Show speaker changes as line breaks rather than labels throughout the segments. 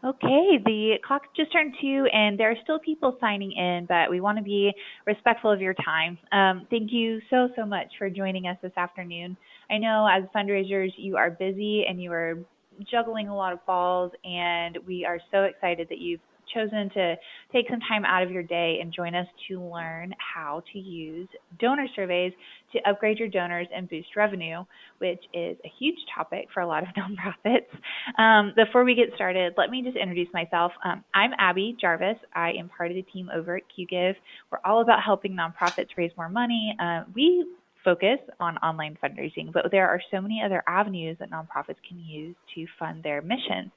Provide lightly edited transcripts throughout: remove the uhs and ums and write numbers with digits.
Okay, the clock just turned 2 and there are still people signing in, but we want to be respectful of your time. Thank you so much for joining us this afternoon. I know as fundraisers you are busy and you are juggling a lot of balls, and we are so excited that you've chosen to take some time out of your day and join us to learn how to use donor surveys to upgrade your donors and boost revenue, which is a huge topic for a lot of nonprofits. Before we get started, let me just introduce myself. I'm Abby Jarvis. I am part of the team over at QGive. We're all about helping nonprofits raise more money. We focus on online fundraising, but there are so many other avenues that nonprofits can use to fund their missions.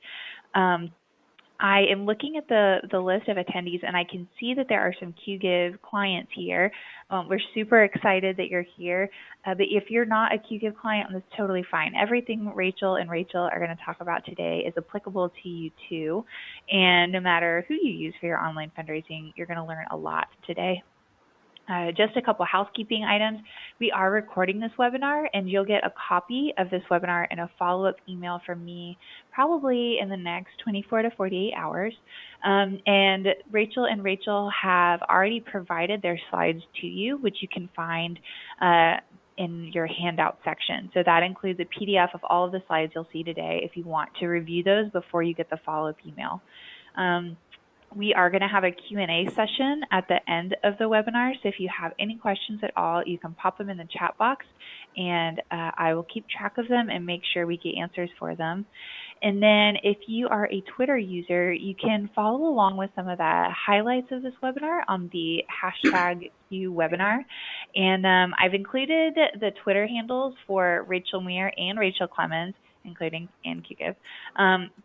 I am looking at the list of attendees, and I can see that there are some QGive clients here. We're super excited that you're here. But if you're not a QGive client, that's totally fine. Everything Rachel and Rachel are going to talk about today is applicable to you too. And no matter who you use for your online fundraising, you're going to learn a lot today. Just a couple housekeeping items. We are recording this webinar, and you'll get a copy of this webinar and a follow-up email from me probably in the next 24 to 48 hours. And Rachel have already provided their slides to you, which you can find in your handout section. So that includes a PDF of all of the slides you'll see today if you want to review those before you get the follow-up email. We are going to have a Q&A session at the end of the webinar, so if you have any questions at all, you can pop them in the chat box, and I will keep track of them and make sure we get answers for them. And then if you are a Twitter user, you can follow along with some of the highlights of this webinar on the hashtag QWebinar. And I've included the Twitter handles for Rachel Muir and Rachel Clemens, including and QGive.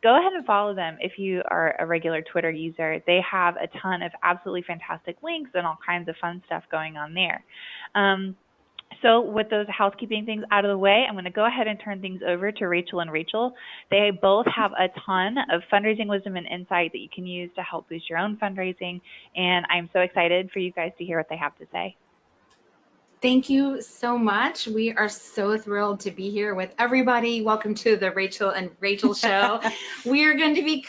Go ahead and follow them if you are a regular Twitter user. They have a ton of absolutely fantastic links and all kinds of fun stuff going on there. So with those housekeeping things out of the way, I'm going to go ahead and turn things over to Rachel and Rachel. They both have a ton of fundraising wisdom and insight that you can use to help boost your own fundraising, and I'm so excited for you guys to hear what they have to say.
Thank you so much. We are so thrilled to be here with everybody. Welcome to the Rachel and Rachel show. We are going to be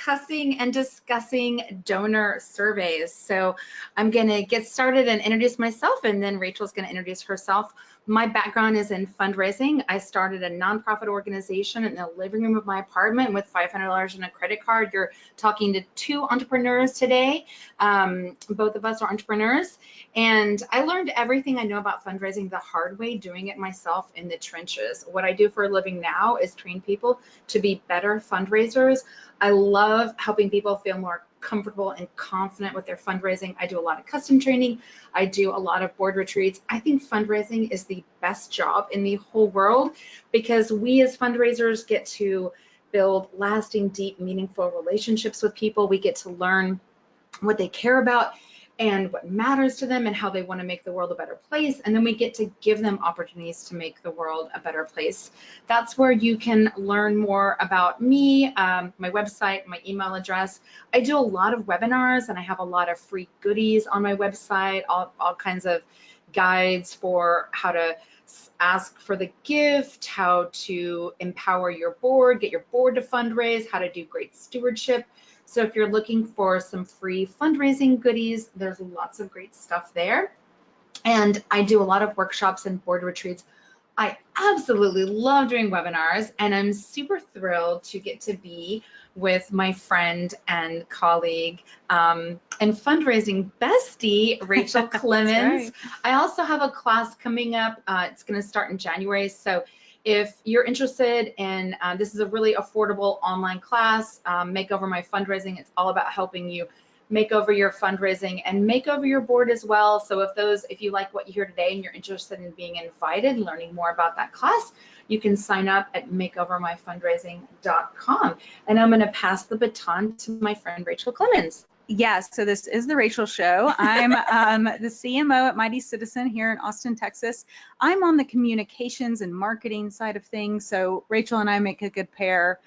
discussing donor surveys. So I'm going to get started and introduce myself, and then Rachel's going to introduce herself. My background is in fundraising. I started a nonprofit organization in the living room of my apartment with $500 in a credit card. You're talking to two entrepreneurs today. Both of us are entrepreneurs. And I learned everything I know about fundraising the hard way, doing it myself in the trenches. What I do for a living now is train people to be better fundraisers. I love helping people feel more comfortable and confident with their fundraising. I do a lot of custom training. I do a lot of board retreats. I think fundraising is the best job in the whole world because we as fundraisers get to build lasting, deep, meaningful relationships with people. We get to learn what they care about and what matters to them and how they want to make the world a better place. And then we get to give them opportunities to make the world a better place. That's where you can learn more about me, my website, my email address. I do a lot of webinars and I have a lot of free goodies on my website, all kinds of guides for how to ask for the gift, how to empower your board, get your board to fundraise, how to do great stewardship. So if you're looking for some free fundraising goodies, there's lots of great stuff there. And I do a lot of workshops and board retreats. I absolutely love doing webinars, and I'm super thrilled to get to be with my friend and colleague and fundraising bestie, Rachel Clemens. Right. I also have a class coming up. It's going to start in January. So if you're interested in, this is a really affordable online class, Make Over My Fundraising. It's all about helping you make over your fundraising and make over your board as well. So if you like what you hear today and you're interested in being invited and learning more about that class, you can sign up at makeovermyfundraising.com. And I'm going to pass the baton to my friend, Rachel Clemens.
Yes, so this is the Rachel Show. I'm the CMO at Mighty Citizen here in Austin, Texas. I'm on the communications and marketing side of things, so Rachel and I make a good pair.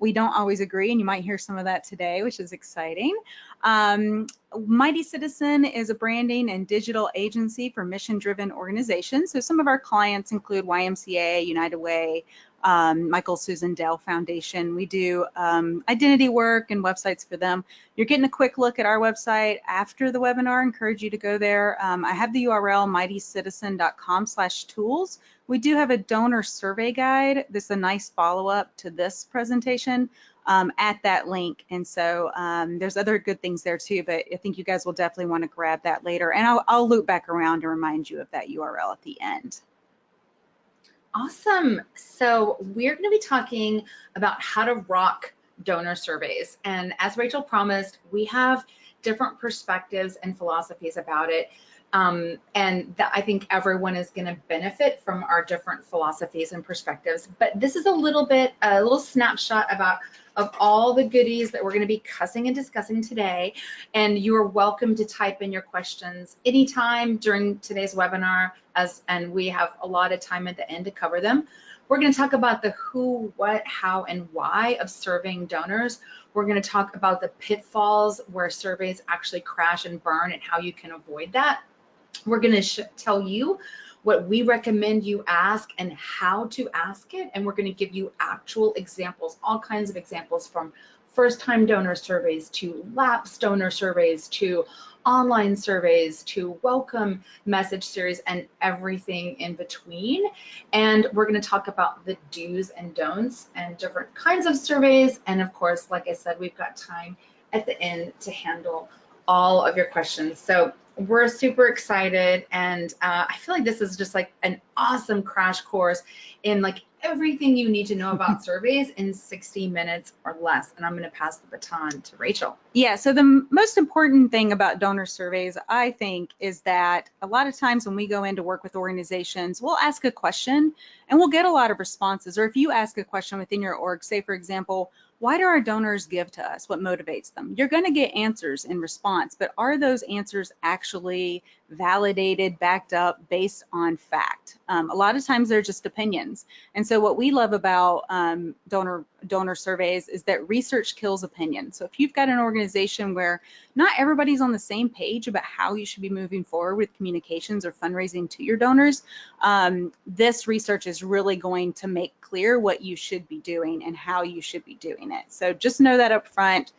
We don't always agree, and you might hear some of that today, which is exciting. Mighty Citizen is a branding and digital agency for mission-driven organizations. So some of our clients include YMCA, United Way, Michael Susan Dale Foundation. We do identity work and websites for them. You're getting a quick look at our website after the webinar. I encourage you to go there. I have the URL mightycitizen.com/tools. We do have a donor survey guide. This is a nice follow-up to this presentation at that link. And so there's other good things there too, but I think you guys will definitely want to grab that later. And I'll loop back around and remind you of that URL at the end.
Awesome. So we're going to be talking about how to rock donor surveys. And as Rachel promised, we have different perspectives and philosophies about it. And that I think everyone is going to benefit from our different philosophies and perspectives. But this is a little snapshot of all the goodies that we're going to be cussing and discussing today. And you are welcome to type in your questions anytime during today's webinar, and we have a lot of time at the end to cover them. We're going to talk about the who, what, how, and why of surveying donors. We're going to talk about the pitfalls where surveys actually crash and burn and how you can avoid that. We're going to tell you what we recommend you ask and how to ask it. And we're going to give you actual examples, all kinds of examples, from first-time donor surveys to lapsed donor surveys to online surveys to welcome message series and everything in between. And we're going to talk about the do's and don'ts and different kinds of surveys. And of course, like I said, we've got time at the end to handle all of your questions. So we're super excited, and I feel like this is just like an awesome crash course in like everything you need to know about surveys in 60 minutes or less. And I'm going to pass the baton to Rachel.
Yeah, so the most important thing about donor surveys, I think, is that a lot of times when we go in to work with organizations, we'll ask a question and we'll get a lot of responses. Or if you ask a question within your org, say, for example, why do our donors give to us? What motivates them? You're going to get answers in response, but are those answers actually validated, backed up, based on fact? A lot of times they're just opinions. And so what we love about donor surveys is that research kills opinion. So if you've got an organization where not everybody's on the same page about how you should be moving forward with communications or fundraising to your donors, this research is really going to make clear what you should be doing and how you should be doing it. So just know that up front.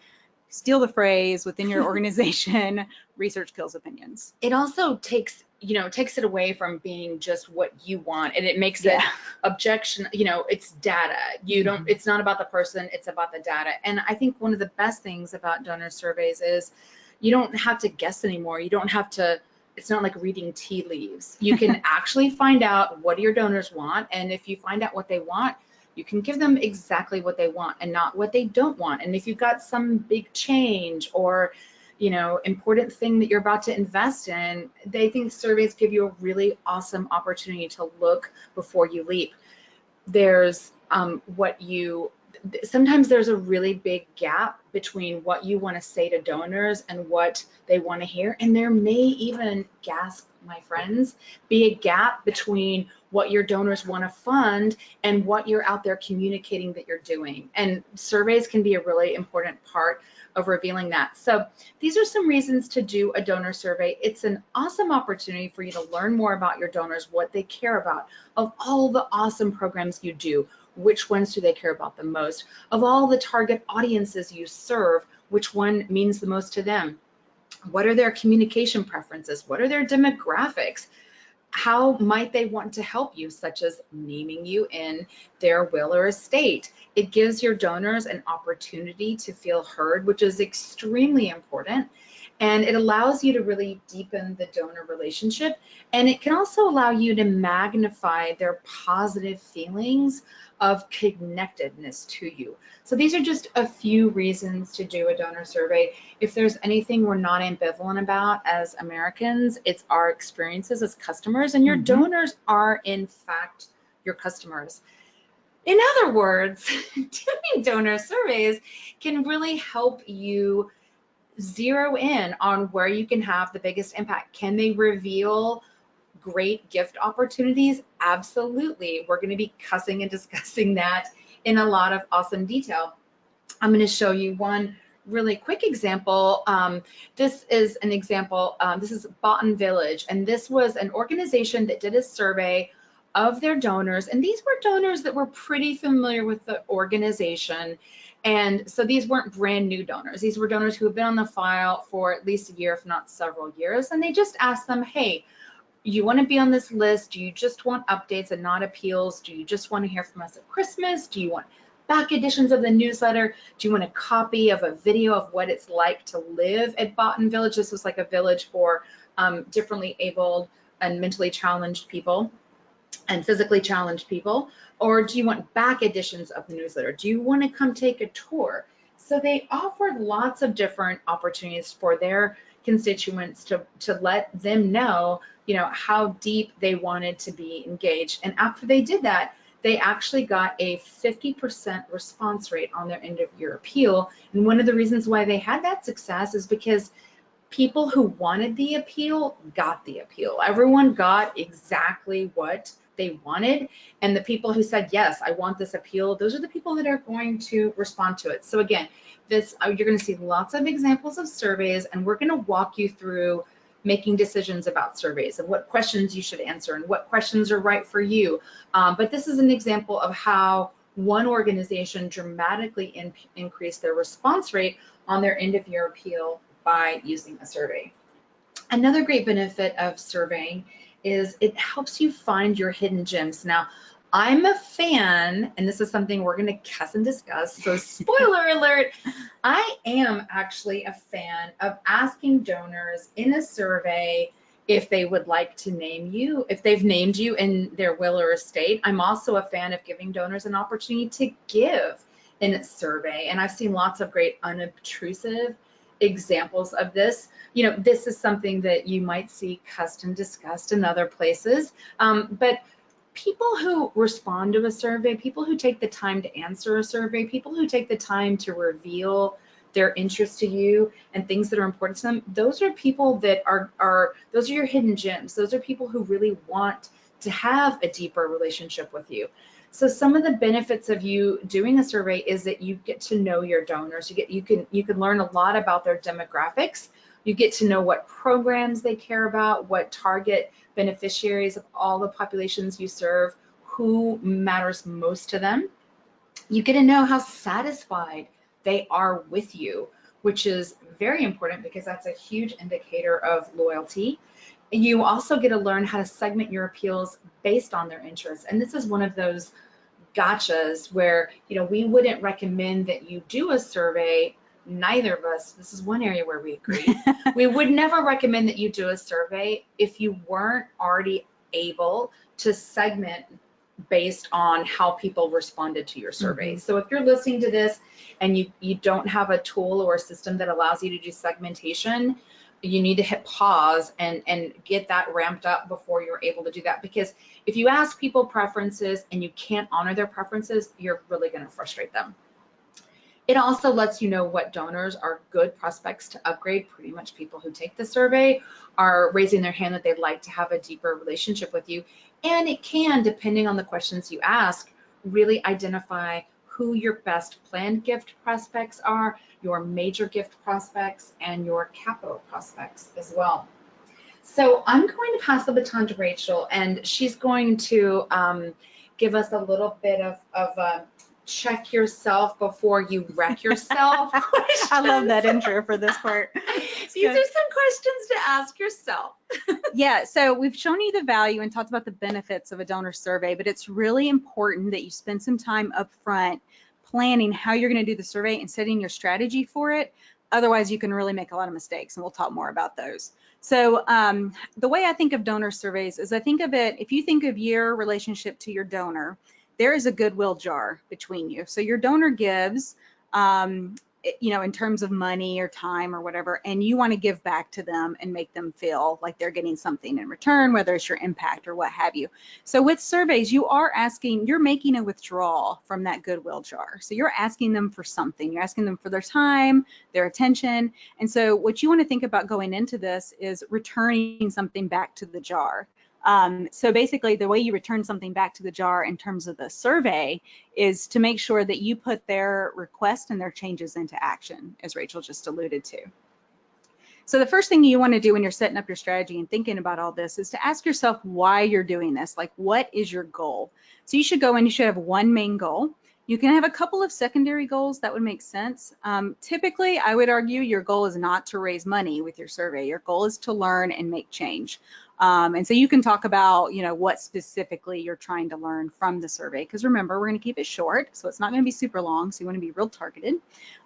Steal the phrase within your organization, research kills opinions.
It also takes it away from being just what you want, and it makes it objection, it's data. It's not about the person, it's about the data. And I think one of the best things about donor surveys is you don't have to guess anymore. It's not like reading tea leaves. You can actually find out what your donors want, and if you find out what they want, you can give them exactly what they want and not what they don't want. And if you've got some big change or important thing that you're about to invest in, they think surveys give you a really awesome opportunity to look before you leap. There's sometimes there's a really big gap between what you want to say to donors and what they want to hear. And there may even, gasp, my friends, be a gap between what your donors want to fund and what you're out there communicating that you're doing. And surveys can be a really important part of revealing that. So these are some reasons to do a donor survey. It's an awesome opportunity for you to learn more about your donors, what they care about, of all the awesome programs you do, which ones do they care about the most, of all the target audiences you serve, which one means the most to them, what are their communication preferences, what are their demographics, how might they want to help you, such as naming you in their will or estate. It gives your donors an opportunity to feel heard, which is extremely important. And it allows you to really deepen the donor relationship. And it can also allow you to magnify their positive feelings of connectedness to you. So these are just a few reasons to do a donor survey. If there's anything we're not ambivalent about as Americans, it's our experiences as customers, and your donors are in fact your customers. In other words, doing donor surveys can really help you zero in on where you can have the biggest impact. Can they reveal great gift opportunities? Absolutely. We're going to be cussing and discussing that in a lot of awesome detail. I'm going to show you one really quick example. This is an example. This is Botan Village, and this was an organization that did a survey of their donors. And these were donors that were pretty familiar with the organization. And so these weren't brand new donors. These were donors who have been on the file for at least a year, if not several years. And they just asked them, hey, you want to be on this list? Do you just want updates and not appeals? Do you just want to hear from us at Christmas? Do you want back editions of the newsletter? Do you want a copy of a video of what it's like to live at Botten Village? This was like a village for differently abled and mentally challenged people and physically challenged people. Or do you want back editions of the newsletter? Do you want to come take a tour? So they offered lots of different opportunities for their constituents to let them know, how deep they wanted to be engaged. And after they did that, they actually got a 50% response rate on their end of year appeal. And one of the reasons why they had that success is because people who wanted the appeal got the appeal. Everyone got exactly what they wanted. And the people who said, yes, I want this appeal, those are the people that are going to respond to it. So again, you're going to see lots of examples of surveys, and we're going to walk you through making decisions about surveys and what questions you should answer and what questions are right for you. But this is an example of how one organization dramatically increased their response rate on their end of year appeal by using a survey. Another great benefit of surveying is it helps you find your hidden gems. Now, I'm a fan, and this is something we're going to cuss and discuss, so spoiler alert, I am actually a fan of asking donors in a survey if they would like to name you, if they've named you in their will or estate. I'm also a fan of giving donors an opportunity to give in a survey, and I've seen lots of great unobtrusive examples of this. This is something that you might see cussed and discussed in other places, but people who respond to a survey, people who take the time to answer a survey, people who take the time to reveal their interest to you and things that are important to them, those are people that those are your hidden gems. Those are people who really want to have a deeper relationship with you. So some of the benefits of you doing a survey is that you get to know your donors. You can learn a lot about their demographics. You get to know what programs they care about, what target beneficiaries of all the populations you serve, who matters most to them. You get to know how satisfied they are with you, which is very important because that's a huge indicator of loyalty. You also get to learn how to segment your appeals based on their interests. And this is one of those gotchas where, we wouldn't recommend that you do a survey. Neither of us, this is one area where we agree. We would never recommend that you do a survey if you weren't already able to segment based on how people responded to your survey. So if you're listening to this and you don't have a tool or a system that allows you to do segmentation, you need to hit pause and get that ramped up before you're able to do that. Because if you ask people preferences and you can't honor their preferences, you're really going to frustrate them. It also lets you know what donors are good prospects to upgrade. Pretty much people who take the survey are raising their hand that they'd like to have a deeper relationship with you. And it can, depending on the questions you ask, really identify who your best planned gift prospects are, your major gift prospects, and your capital prospects as well. So I'm going to pass the baton to Rachel, and she's going to give us a little bit of check yourself before you wreck yourself.
I love that intro for this part.
These are some questions to ask yourself.
Yeah, so we've shown you the value and talked about the benefits of a donor survey, but it's really important that you spend some time up front planning how you're going to do the survey and setting your strategy for it. Otherwise, you can really make a lot of mistakes, and we'll talk more about those. So the way I think of donor surveys is I think of it, if you think of your relationship to your donor, there is a goodwill jar between you. So your donor gives, in terms of money or time or whatever, and you want to give back to them and make them feel like they're getting something in return, whether it's your impact or what have you. So with surveys, you're making a withdrawal from that goodwill jar. So you're asking them for something. You're asking them for their time, their attention. And so what you want to think about going into this is returning something back to the jar. So basically the way you return something back to the jar in terms of the survey is to make sure that you put their request and their changes into action, as Rachel just alluded to. So the first thing you want to do when you're setting up your strategy and thinking about all this is to ask yourself why you're doing this. Like, what is your goal? So you should go and you should have one main goal. You can have a couple of secondary goals that would make sense. Typically, I would argue your goal is not to raise money with your survey. Your goal is to learn and make change. And so you can talk about, what specifically you're trying to learn from the survey. Because remember, we're going to keep it short, so it's not going to be super long. So you want to be real targeted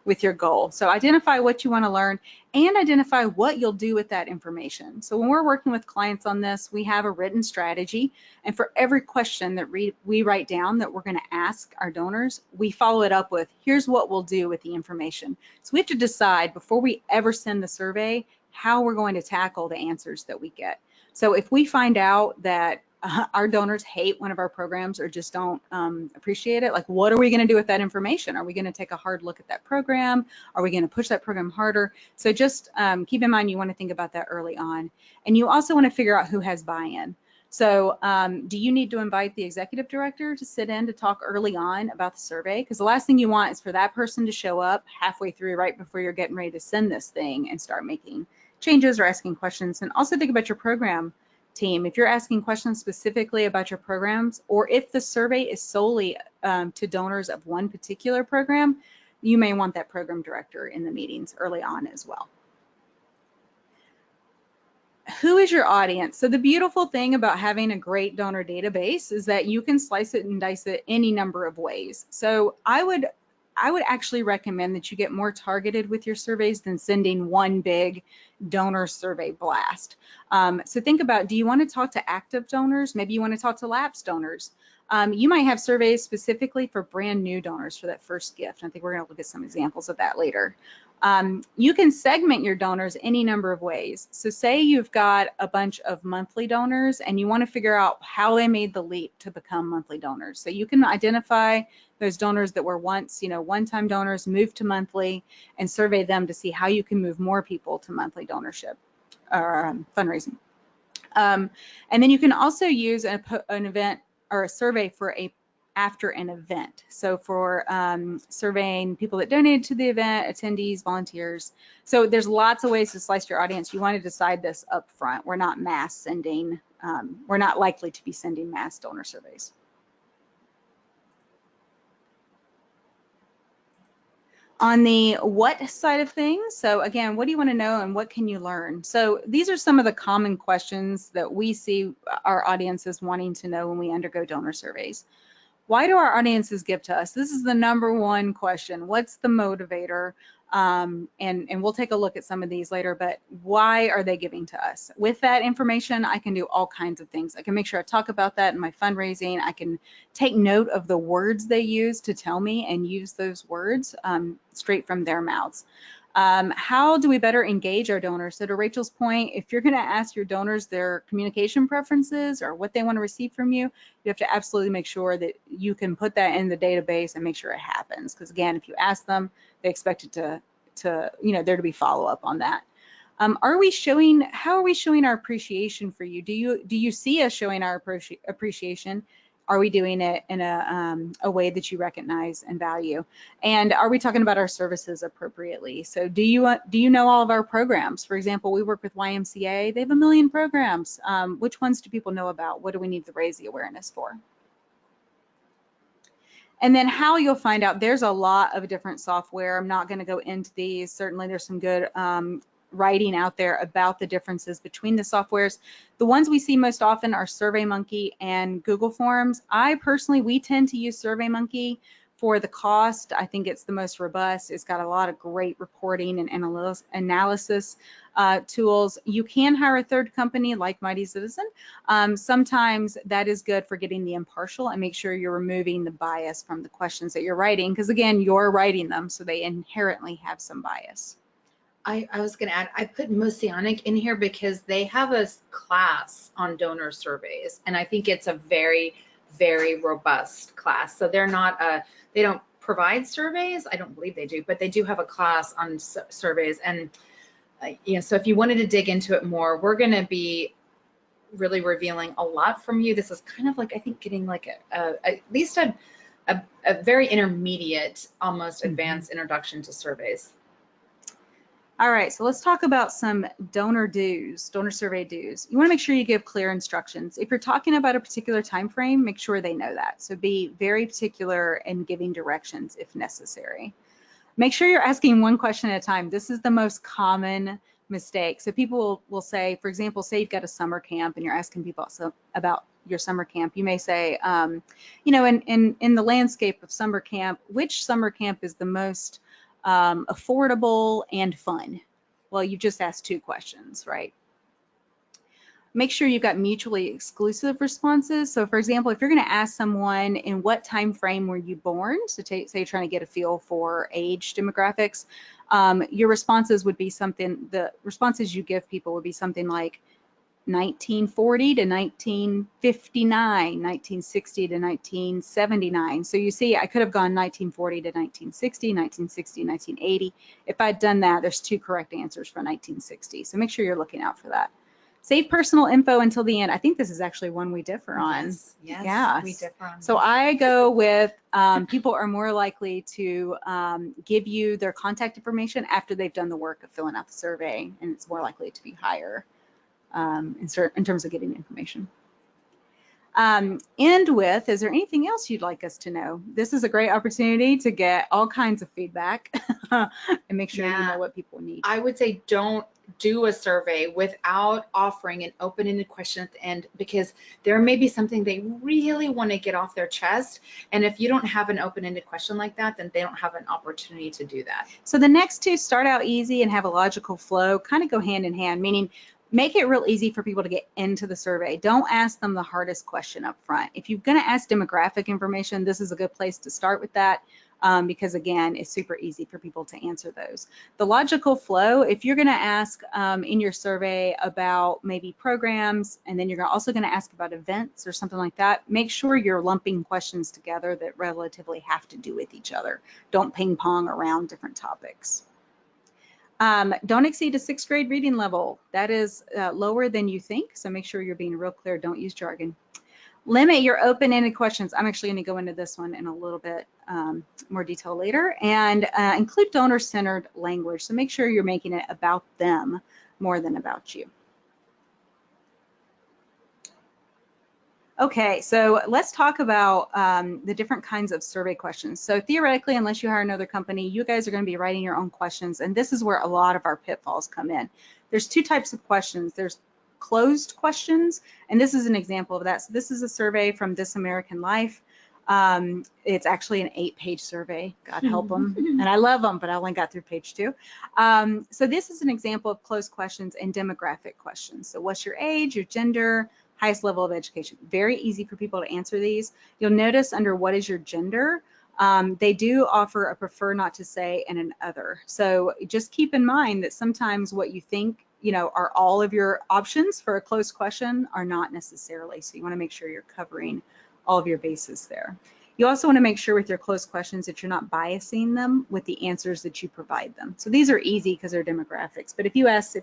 with your goal. So identify what you want to learn and identify what you'll do with that information. So when we're working with clients on this, we have a written strategy. And for every question that we write down that we're going to ask our donors, we follow it up with, here's what we'll do with the information. So we have to decide before we ever send the survey how we're going to tackle the answers that we get. So if we find out that our donors hate one of our programs or just don't appreciate it, like, what are we going to do with that information? Are we going to take a hard look at that program? Are we going to push that program harder? So just keep in mind, you want to think about that early on. And you also want to figure out who has buy-in. So do you need to invite the executive director to sit in to talk early on about the survey? Because the last thing you want is for that person to show up halfway through, right before you're getting ready to send this thing, and start making changes or asking questions. And also think about your program team. If you're asking questions specifically about your programs, or if the survey is solely to donors of one particular program, you may want that program director in the meetings early on as well. Who is your audience? So the beautiful thing about having a great donor database is that you can slice it and dice it any number of ways. So I would actually recommend that you get more targeted with your surveys than sending one big donor survey blast. So think about, do you want to talk to active donors? Maybe you want to talk to lapsed donors. You might have surveys specifically for brand new donors for that first gift. I think we're going to look at some examples of that later. You can segment your donors any number of ways. So say you've got a bunch of monthly donors and you want to figure out how they made the leap to become monthly donors. So you can identify those donors that were once, one-time donors, move to monthly, and survey them to see how you can move more people to monthly donorship or fundraising. And then you can also use an event or a survey for after an event. So for surveying people that donated to the event, attendees, volunteers. So there's lots of ways to slice your audience. You want to decide this up front. We're not mass sending, we're not likely to be sending mass donor surveys. On the what side of things, so again, what do you want to know and what can you learn? So these are some of the common questions that we see our audiences wanting to know when we undergo donor surveys. Why do our audiences give to us? This is the #1 question. What's the motivator? And we'll take a look at some of these later, but why are they giving to us? With that information, I can do all kinds of things. I can make sure I talk about that in my fundraising. I can take note of the words they use to tell me and use those words straight from their mouths. How do we better engage our donors? So to Rachel's point, if you're going to ask your donors their communication preferences or what they want to receive from you, you have to absolutely make sure that you can put that in the database and make sure it happens. Because again, if you ask them, they expect it to there to be follow-up on that. How are we showing our appreciation for you? Do you see us showing our appreciation? Are we doing it in a way that you recognize and value? And are we talking about our services appropriately? So do you know all of our programs? For example, we work with YMCA. They have 1 million programs. Which ones do people know about? What do we need to raise the awareness for? And then how you'll find out, there's a lot of different software. I'm not going to go into these. Certainly there's some good writing out there about the differences between the softwares. The ones we see most often are SurveyMonkey and Google Forms. We tend to use SurveyMonkey for the cost. I think it's the most robust. It's got a lot of great reporting and analysis tools. You can hire a third company like Mighty Citizen. Sometimes that is good for getting the impartial and make sure you're removing the bias from the questions that you're writing, because again, you're writing them, so they inherently have some bias.
I was going to add, I put Mosaic in here because they have a class on donor surveys, and I think it's a very, very robust class. So they're not they don't provide surveys. I don't believe they do, but they do have a class on surveys. And so if you wanted to dig into it more, we're going to be really revealing a lot from you. This is kind of like, I think, getting like at least a very intermediate, almost advanced introduction to surveys.
All right, so let's talk about some donor dues, donor survey dues. You want to make sure you give clear instructions. If you're talking about a particular time frame, make sure they know that. So be very particular in giving directions if necessary. Make sure you're asking one question at a time. This is the most common mistake. So people will say, for example, say you've got a summer camp and you're asking people about your summer camp. You may say, you know, in the landscape of summer camp, which summer camp is the most affordable and fun? Well, you just asked two questions, right? Make sure you've got mutually exclusive responses. So for example, if you're going to ask someone in what time frame were you born, so say you're trying to get a feel for age demographics, your responses would be something, the responses you give people would be something like 1940 to 1959, 1960 to 1979. So you see, I could have gone 1940 to 1960, 1960, 1980. If I'd done that, there's two correct answers for 1960. So make sure you're looking out for that. Save personal info until the end. I think this is actually one we differ on.
Yes,
yeah.
We differ on.
So I go with people are more likely to give you their contact information after they've done the work of filling out the survey, and it's more likely to be higher in terms of getting information. End with, is there anything else you'd like us to know? This is a great opportunity to get all kinds of feedback and make sure you know what people need.
I would say don't do a survey without offering an open-ended question at the end, because there may be something they really want to get off their chest. And if you don't have an open-ended question like that, then they don't have an opportunity to do that.
So the next two, start out easy and have a logical flow, kind of go hand in hand, meaning make it real easy for people to get into the survey. Don't ask them the hardest question up front. If you're going to ask demographic information, this is a good place to start with that. Because again, it's super easy for people to answer those. The logical flow, if you're going to ask in your survey about maybe programs, and then you're also going to ask about events or something like that, make sure you're lumping questions together that relatively have to do with each other. Don't ping pong around different topics. Don't exceed a 6th grade reading level. That is lower than you think, so make sure you're being real clear. Don't use jargon. Limit your open-ended questions. I'm actually going to go into this one in a little bit more detail later. And include donor-centered language. So make sure you're making it about them more than about you. Okay, so let's talk about the different kinds of survey questions. So theoretically, unless you hire another company, you guys are going to be writing your own questions. And this is where a lot of our pitfalls come in. There's two types of questions. There's closed questions, and this is an example of that. So this is a survey from This American Life. It's actually an 8-page survey, God help them, and I love them, but I only got through page 2. So this is an example of closed questions and demographic questions. So what's your age, your gender, highest level of education? Very easy for people to answer these. You'll notice under what is your gender, they do offer a prefer not to say and an other. So just keep in mind that sometimes what you think are all of your options for a closed question are not necessarily. So you want to make sure you're covering all of your bases there. You also want to make sure with your closed questions that you're not biasing them with the answers that you provide them. So these are easy because they're demographics. But if you ask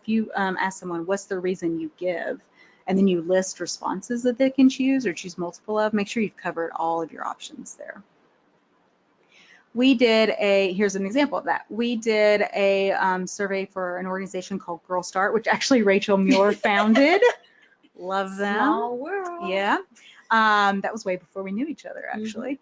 someone what's the reason you give, and then you list responses that they can choose or choose multiple of, make sure you've covered all of your options there. We did here's an example of that. We did a survey for an organization called Girl Start, which actually Rachel Mueller founded. Love them.
Small world.
Yeah. That was way before we knew each other, actually.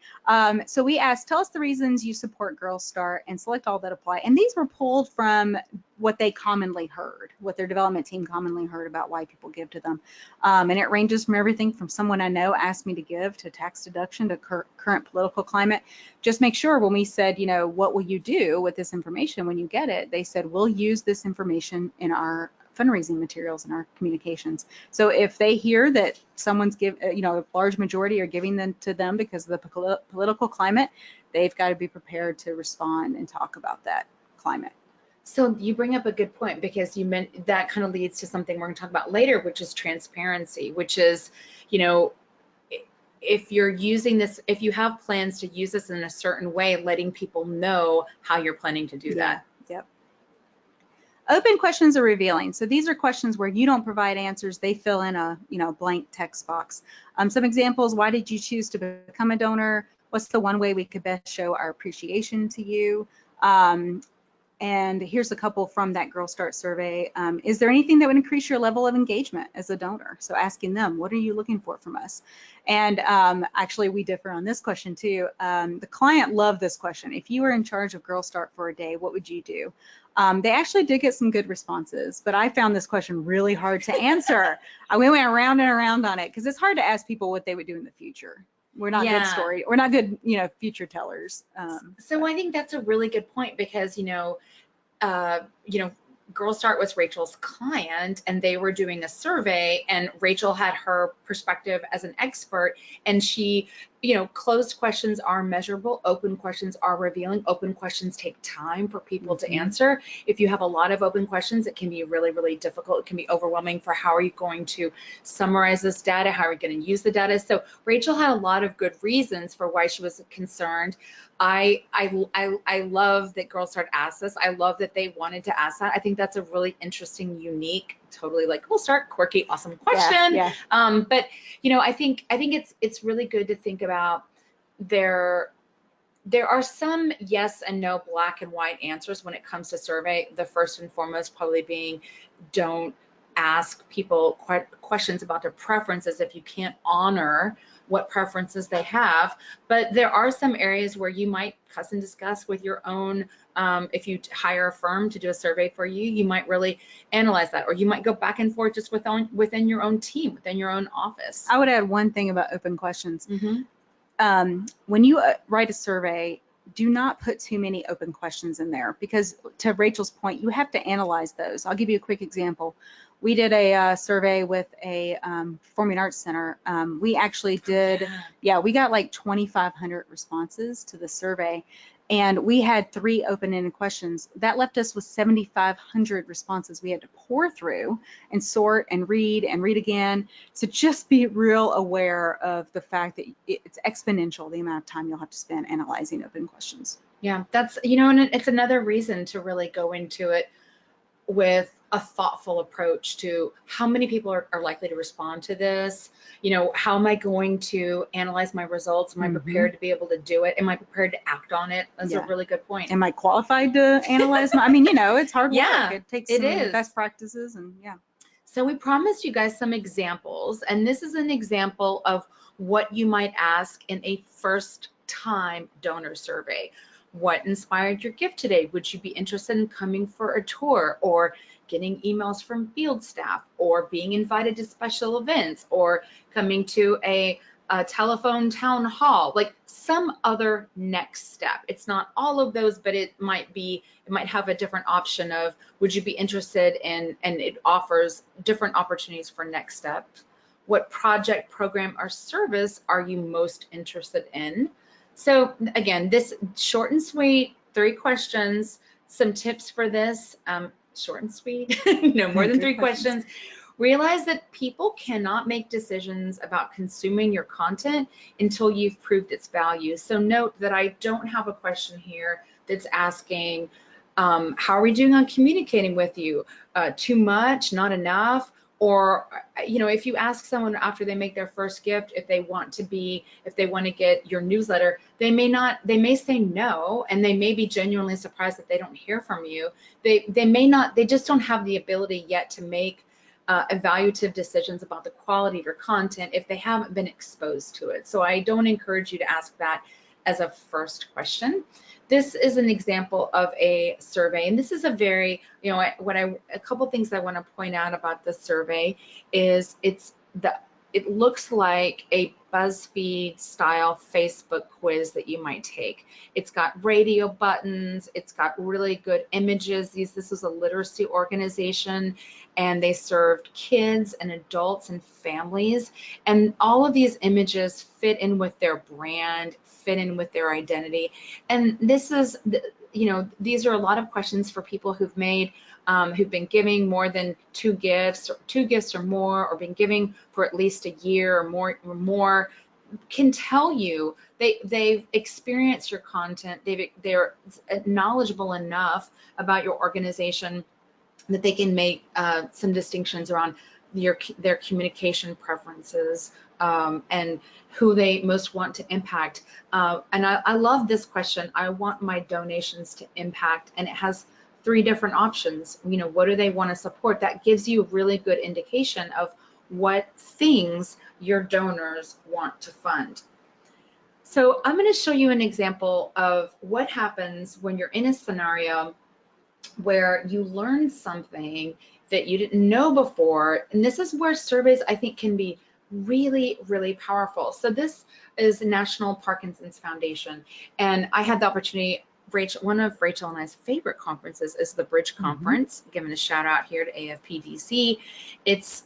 So we asked, tell us the reasons you support Girl Start and select all that apply. And these were pulled from what they commonly heard, what their development team commonly heard about why people give to them. And it ranges from everything from someone I know asked me to give to tax deduction to current political climate. Just make sure when we said, what will you do with this information when you get it? They said, we'll use this information in our fundraising materials and our communications. So if they hear that someone's a large majority are giving them to them because of the political climate, they've got to be prepared to respond and talk about that climate.
So you bring up a good point, because you meant that kind of leads to something we're going to talk about later, which is transparency, which is, if you're using this, if you have plans to use this in a certain way, letting people know how you're planning to do that.
Yep. Open questions are revealing. So these are questions where you don't provide answers. They fill in a blank text box. Some examples: why did you choose to become a donor? What's the one way we could best show our appreciation to you? And here's a couple from that Girl Start survey. Is there anything that would increase your level of engagement as a donor? So asking them, what are you looking for from us? And actually, we differ on this question too. The client loved this question. If you were in charge of Girl Start for a day, what would you do? They actually did get some good responses, but I found this question really hard to answer. We went around and around on it because it's hard to ask people what they would do in the future. We're not good we're not good, future tellers.
So I think that's a really good point because, Girl Start was Rachel's client and they were doing a survey and Rachel had her perspective as an expert and she, closed questions are measurable, open questions are revealing, open questions take time for people to answer. If you have a lot of open questions, it can be really, really difficult. It can be overwhelming for how are you going to summarize this data? How are you going to use the data? So Rachel had a lot of good reasons for why she was concerned. I love that Girl Start asked this. I love that they wanted to ask that. I think that's a really interesting, unique, totally like Girl Start, quirky, awesome question.
Yeah.
But I think it's really good to think about there are some yes and no black and white answers when it comes to survey. The first and foremost probably being don't ask people questions about their preferences if you can't honor what preferences they have. But there are some areas where you might cuss and discuss with your own, if you hire a firm to do a survey for you, you might really analyze that, or you might go back and forth just within your own team, within your own office.
I would add one thing about open questions. When you write a survey, do not put too many open questions in there because to Rachel's point, you have to analyze those. I'll give you a quick example. We did a survey with a performing arts center. We actually did, we got like 2,500 responses to the survey, and we had 3 open-ended questions. That left us with 7,500 responses we had to pour through and sort and read again. So just be real aware of the fact that it's exponential, the amount of time you'll have to spend analyzing open questions.
Yeah, that's, and it's another reason to really go into it with a thoughtful approach to how many people are likely to respond to this. How am I going to analyze my results? Am I prepared to be able to do it? Am I prepared to act on it? That's a really good point.
Am I qualified to analyze it's hard work. It takes some best practices and
So we promised you guys some examples, and this is an example of what you might ask in a first time donor survey. What inspired your gift today? Would you be interested in coming for a tour, or getting emails from field staff, or being invited to special events, or coming to a telephone town hall, like some other next step? It's not all of those, but it might have a different option of would you be interested in, and it offers different opportunities for next steps. What project, program, or service are you most interested in? So again, this short and sweet, 3 questions, some tips for this, short and sweet, no more than 3 questions. Realize that people cannot make decisions about consuming your content until you've proved its value. So note that I don't have a question here that's asking, how are we doing on communicating with you? Too much, not enough? Or, if you ask someone after they make their first gift, if they want to get your newsletter, they may say no, and they may be genuinely surprised that they don't hear from you. They just don't have the ability yet to make evaluative decisions about the quality of your content if they haven't been exposed to it. So I don't encourage you to ask that as a first question. This is an example of a survey, and this is a very, a couple things I want to point out about the survey is it looks like a BuzzFeed style Facebook quiz that you might take. It's got radio buttons, it's got really good images. This was a literacy organization, and they served kids and adults and families, and all of these images fit in with their brand, fit in with their identity. And this is, these are a lot of questions for people who've been giving more than 2 gifts or more, or been giving for at least a year or more, can tell you they've experienced your content, they're knowledgeable enough about your organization that they can make some distinctions around their communication preferences and who they most want to impact. And I love this question. I want my donations to impact, and it has 3 different options. What do they want to support? That gives you a really good indication of what things your donors want to fund. So I'm going to show you an example of what happens when you're in a scenario where you learn something that you didn't know before. And this is where surveys, I think, can be really, really powerful. So this is National Parkinson's Foundation. And I had the opportunity, one of Rachel and I's favorite conferences is the Bridge Conference. Giving a shout out here to AFPDC. It's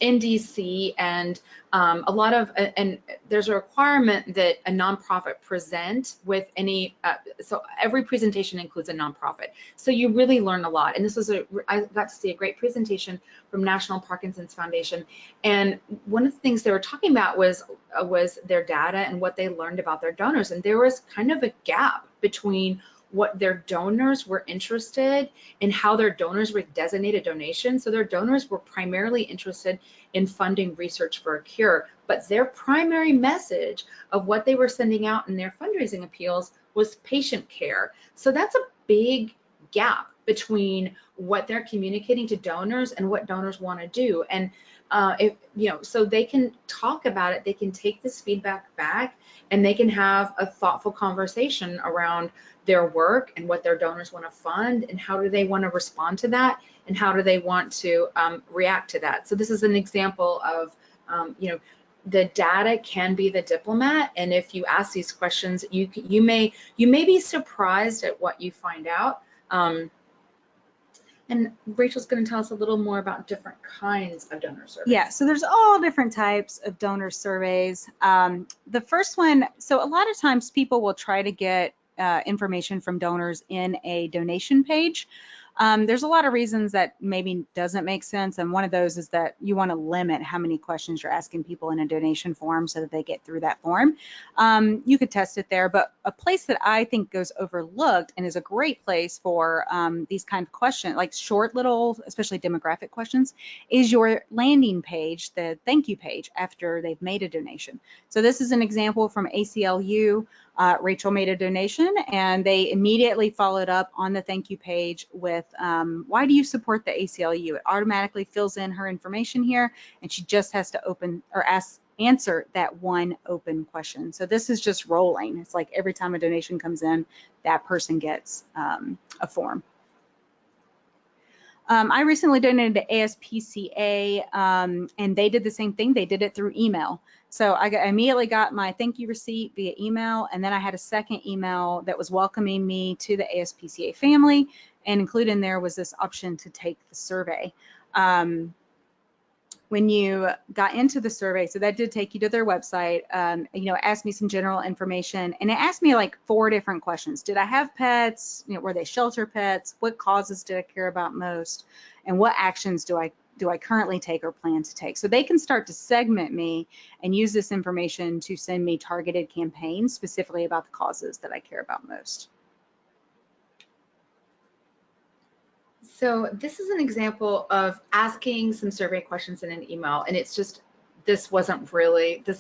in DC, and a lot of, and there's a requirement that a nonprofit present with any, so every presentation includes a nonprofit. So you really learn a lot. And this was I got to see a great presentation from National Parkinson's Foundation. And one of the things they were talking about was their data and what they learned about their donors. And there was kind of a gap between what their donors were interested in, how their donors were designated donations. So their donors were primarily interested in funding research for a cure, but their primary message of what they were sending out in their fundraising appeals was patient care. So that's a big gap between what they're communicating to donors and what donors want to do. And so they can talk about it, they can take this feedback back, and they can have a thoughtful conversation around their work and what their donors want to fund, and how do they want to respond to that, and how do they want to react to that. So this is an example of, the data can be the diplomat, and if you ask these questions, you may be surprised at what you find out. And Rachel's going to tell us a little more about different kinds of donor surveys.
Yeah, so there's all different types of donor surveys. The first one, so a lot of times people will try to get information from donors in a donation page. There's a lot of reasons that maybe doesn't make sense, and one of those is that you want to limit how many questions you're asking people in a donation form so that they get through that form. You could test it there, but a place that I think goes overlooked and is a great place for these kind of questions, like short little, especially demographic questions, is your landing page, the thank you page after they've made a donation. So this is an example from ACLU. Rachel made a donation, and they immediately followed up on the thank you page with, why do you support the ACLU? It automatically fills in her information here, and she just has to answer that one open question. So this is just rolling. It's like every time a donation comes in, that person gets a form. I recently donated to ASPCA, and they did the same thing. They did it through email. So I immediately got my thank you receipt via email, and then I had a second email that was welcoming me to the ASPCA family, and included in there was this option to take the survey. When you got into the survey, so that did take you to their website, asked me some general information, and it asked me like 4 different questions. Did I have pets? Were they shelter pets? What causes did I care about most? And what actions do I currently take or plan to take? So they can start to segment me and use this information to send me targeted campaigns specifically about the causes that I care about most.
So this is an example of asking some survey questions in an email, and it's just, this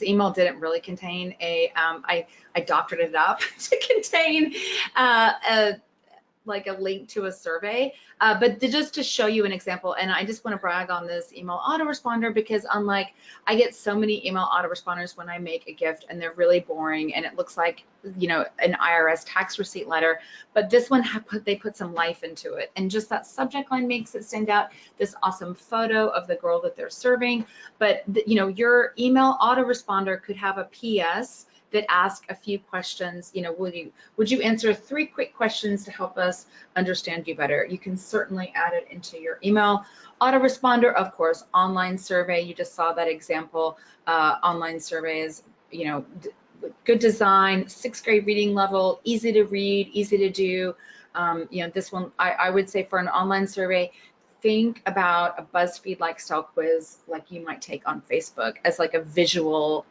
email didn't really contain I doctored it up to contain like a link to a survey, but just to show you an example. And I just want to brag on this email autoresponder, because unlike, I get so many email autoresponders when I make a gift and they're really boring and it looks like, an IRS tax receipt letter, but this one they put some life into it, and just that subject line makes it stand out. This awesome photo of the girl that they're serving, but your email autoresponder could have a PS that ask a few questions. Would you answer 3 quick questions to help us understand you better? You can certainly add it into your email autoresponder. Of course, online survey, you just saw that example. Online surveys, good design, 6th grade reading level, easy to read, easy to do. This one, I would say for an online survey, think about a BuzzFeed-like style quiz like you might take on Facebook as like a visual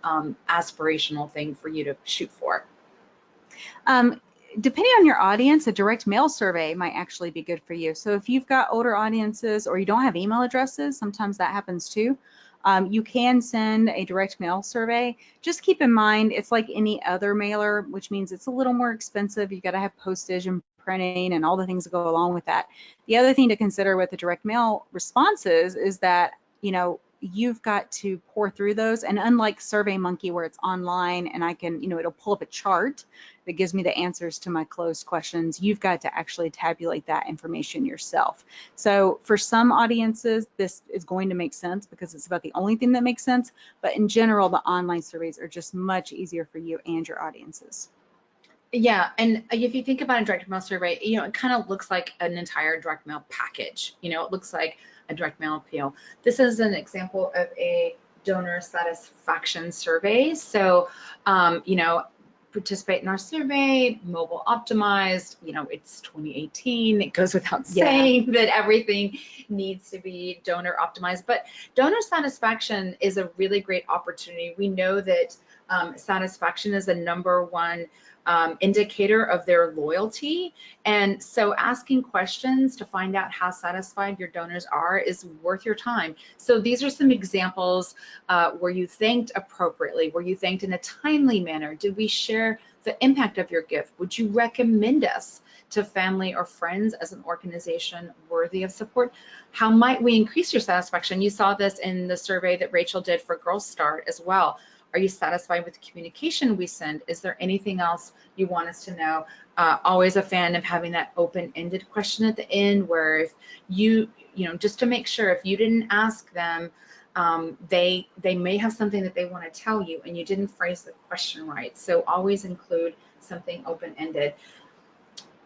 aspirational thing for you to shoot for.
Depending on your audience, a direct mail survey might actually be good for you. So if you've got older audiences or you don't have email addresses, sometimes that happens too. You can send a direct mail survey. Just keep in mind, it's like any other mailer, which means it's a little more expensive. You got to have postage and printing and all the things that go along with that. The other thing to consider with the direct mail responses is that, you've got to pour through those. And unlike SurveyMonkey, where it's online and I can, it'll pull up a chart that gives me the answers to my closed questions, you've got to actually tabulate that information yourself. So for some audiences, this is going to make sense because it's about the only thing that makes sense. But in general, the online surveys are just much easier for you and your audiences.
Yeah, and if you think about a direct mail survey, it kind of looks like an entire direct mail package. It looks like a direct mail appeal. This is an example of a donor satisfaction survey. So, participate in our survey, mobile optimized, it's 2018. It goes without saying that everything needs to be donor optimized, but donor satisfaction is a really great opportunity. We know that satisfaction is the #1 indicator of their loyalty. And so asking questions to find out how satisfied your donors are is worth your time. So these are some examples where you thanked appropriately, where you thanked in a timely manner. Did we share the impact of your gift? Would you recommend us to family or friends as an organization worthy of support? How might we increase your satisfaction? You saw this in the survey that Rachel did for Girls Start as well. Are you satisfied with the communication we send? Is there anything else you want us to know? Always a fan of having that open-ended question at the end where if just to make sure if you didn't ask them, they may have something that they want to tell you and you didn't phrase the question right. So always include something open-ended.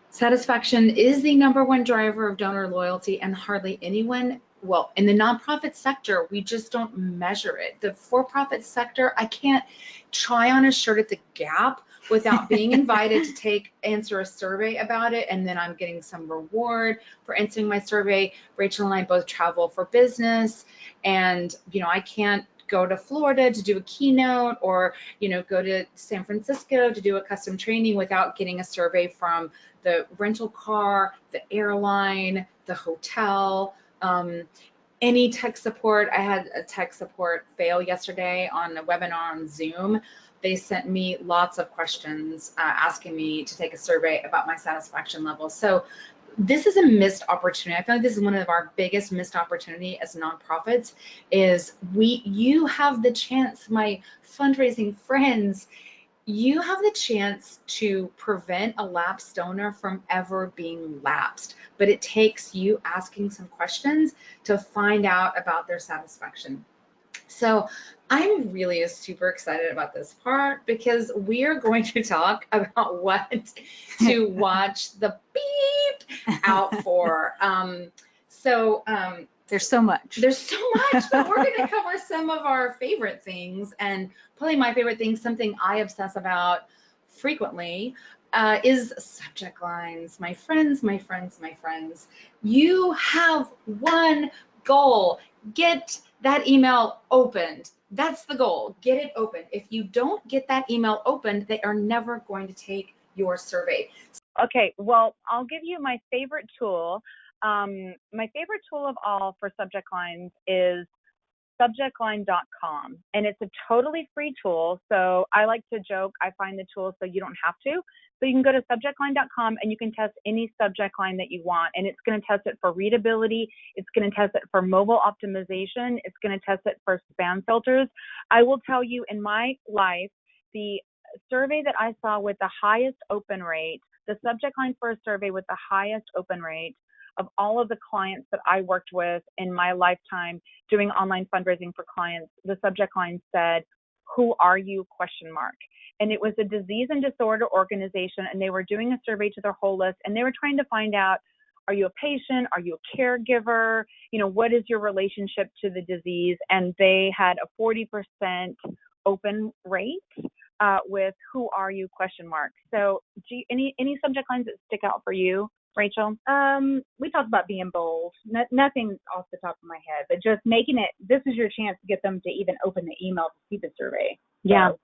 Satisfaction is the #1 driver of donor loyalty, and hardly anyone, well, in the nonprofit sector, we just don't measure it. The for-profit sector, I can't try on a shirt at the Gap without being invited to answer a survey about it, and then I'm getting some reward for answering my survey. Rachel and I both travel for business, and I can't go to Florida to do a keynote or go to San Francisco to do a custom training without getting a survey from the rental car, the airline, the hotel, any tech support. I had a tech support fail yesterday on a webinar on Zoom. They sent me lots of questions asking me to take a survey about my satisfaction level. So this is a missed opportunity. I feel like this is one of our biggest missed opportunity as nonprofits is you have the chance, my fundraising friends, you have the chance to prevent a lapsed donor from ever being lapsed, but it takes you asking some questions to find out about their satisfaction. So I'm really super excited about this part because we are going to talk about what to watch the beep out for.
There's so much.
But we're going to cover some of our favorite things, and probably my favorite thing, something I obsess about frequently, is subject lines. My friends, you have one goal. Get that email opened. That's the goal. Get it open. If you don't get that email opened, they are never going to take your survey.
Okay, well, I'll give you my favorite tool. My favorite tool of all for subject lines is subjectline.com, and it's a totally free tool. So I like to joke, I find the tool so you don't have to. So you can go to subjectline.com and you can test any subject line that you want, and it's going to test it for readability. It's going to test it for mobile optimization. It's going to test it for spam filters. I will tell you, in my life, the survey that I saw with the highest open rate, the subject line for a survey with the highest open rate of all of the clients that I worked with in my lifetime doing online fundraising for clients, the subject line said, "Who are you?" ? And it was a disease and disorder organization, and they were doing a survey to their whole list, and they were trying to find out, are you a patient? Are you a caregiver? What is your relationship to the disease? And they had a 40% open rate with "Who are you?" ? So any subject lines that stick out for you, Rachel?
We talked about being bold. Nothing off the top of my head, but just making it, this is your chance to get them to even open the email to see the survey.
Yeah.
So,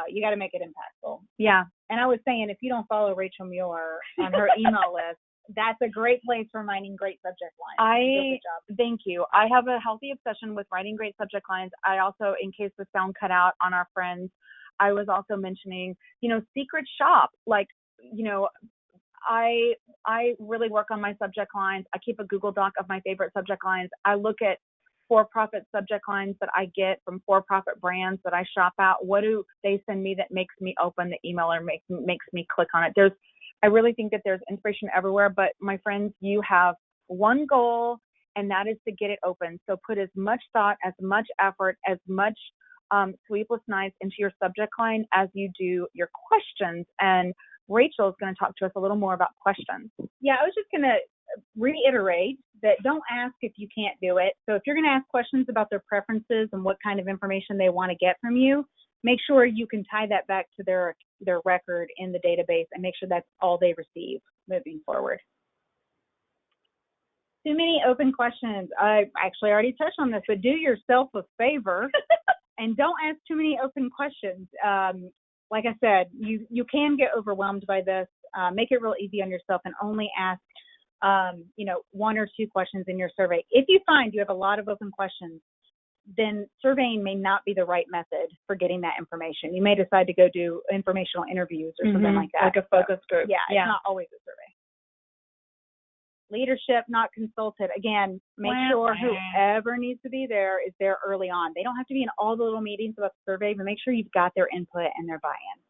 you got to make it impactful.
Yeah.
And I was saying, if you don't follow Rachel Mueller on her email list, that's a great place for finding great subject lines.
Thank you. I have a healthy obsession with writing great subject lines. I also, in case the sound cut out on our friends, I was also mentioning, secret shop, I really work on my subject lines. I keep a Google Doc of my favorite subject lines. I look at for-profit subject lines that I get from for-profit brands that I shop at. What do they send me that makes me open the email or makes me click on it? I really think that there's inspiration everywhere, but my friends, you have one goal, and that is to get it open. So put as much thought, as much effort, as much sleepless nights into your subject line as you do your questions. And Rachel is going to talk to us a little more about questions.
Yeah, I was just going to reiterate that don't ask if you can't do it. So if you're going to ask questions about their preferences and what kind of information they want to get from you, make sure you can tie that back to their record in the database and make sure that's all they receive moving forward. Too many open questions. I actually already touched on this, but do yourself a favor and don't ask too many open questions. Like I said, you can get overwhelmed by this. Make it real easy on yourself and only ask, one or two questions in your survey. If you find you have a lot of open questions, then surveying may not be the right method for getting that information. You may decide to go do informational interviews or something like that.
Like a focus group.
Yeah, it's not always a survey. Leadership, not consulted. Again, make sure whoever needs to be there is there early on. They don't have to be in all the little meetings about the survey, but make sure you've got their input and their buy-in.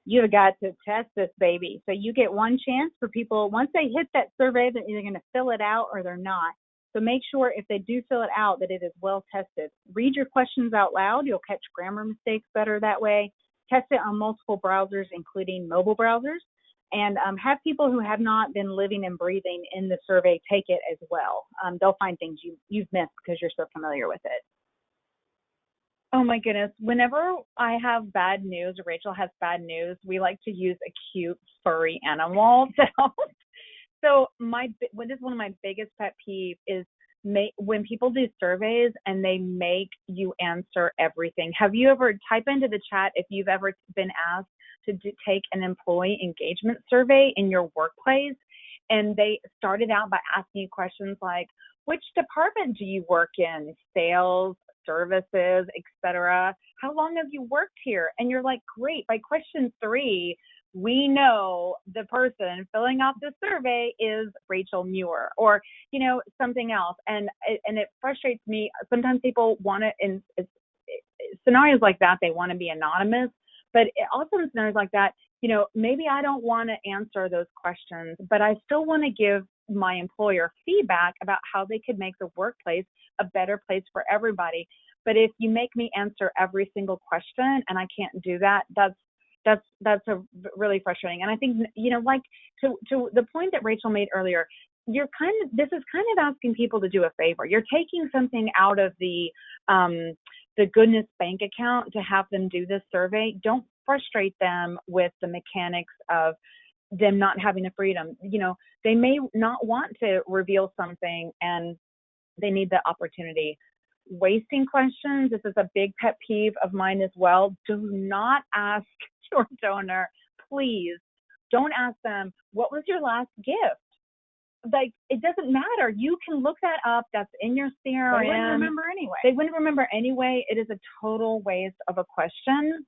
You've got to test this baby. So you get one chance for people, once they hit that survey, they're either going to fill it out or they're not. So make sure if they do fill it out that it is well tested. Read your questions out loud. You'll catch grammar mistakes better that way. Test it on multiple browsers, including mobile browsers. And have people who have not been living and breathing in the survey take it as well. They'll find things you've missed because you're so familiar with it.
Oh my goodness. Whenever I have bad news, or Rachel has bad news, we like to use a cute furry animal. So what is one of my biggest pet peeves is when people do surveys and they make you answer everything. Have you ever type into the chat if you've ever been asked to take an employee engagement survey in your workplace, and they started out by asking you questions like, which department do you work in? Sales, services, etc. How long have you worked here? And you're like, great. By question 3, we know the person filling out this survey is Rachel Muir, or something else. And it frustrates me. Sometimes people want to, in scenarios like that, they want to be anonymous. But also in scenarios like that, maybe I don't want to answer those questions, but I still want to give my employer feedback about how they could make the workplace a better place for everybody. But if you make me answer every single question and I can't do that, that's really frustrating. And I think, like to the point that Rachel made earlier, this is kind of asking people to do a favor. You're taking something out of the goodness bank account to have them do this survey. Don't frustrate them with the mechanics of them not having the freedom. They may not want to reveal something and they need the opportunity. Wasting questions, this is a big pet peeve of mine as well. Do not ask your donor, please, don't ask them, what was your last gift? Like, it doesn't matter. You can look that up. That's in your CRM.
They wouldn't remember anyway.
They wouldn't remember anyway. It is a total waste of a question.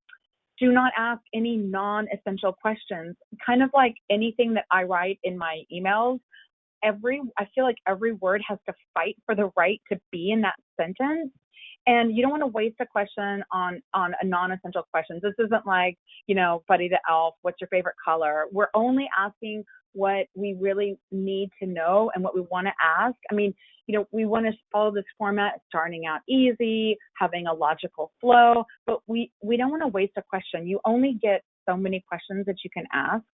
Do not ask any non-essential questions. Kind of like anything that I write in my emails, I feel like every word has to fight for the right to be in that sentence. And you don't want to waste a question on a non-essential question. This isn't like, Buddy the Elf, what's your favorite color? We're only asking what we really need to know and what we want to ask. I mean, we want to follow this format, starting out easy, having a logical flow, but we don't want to waste a question. You only get so many questions that you can ask.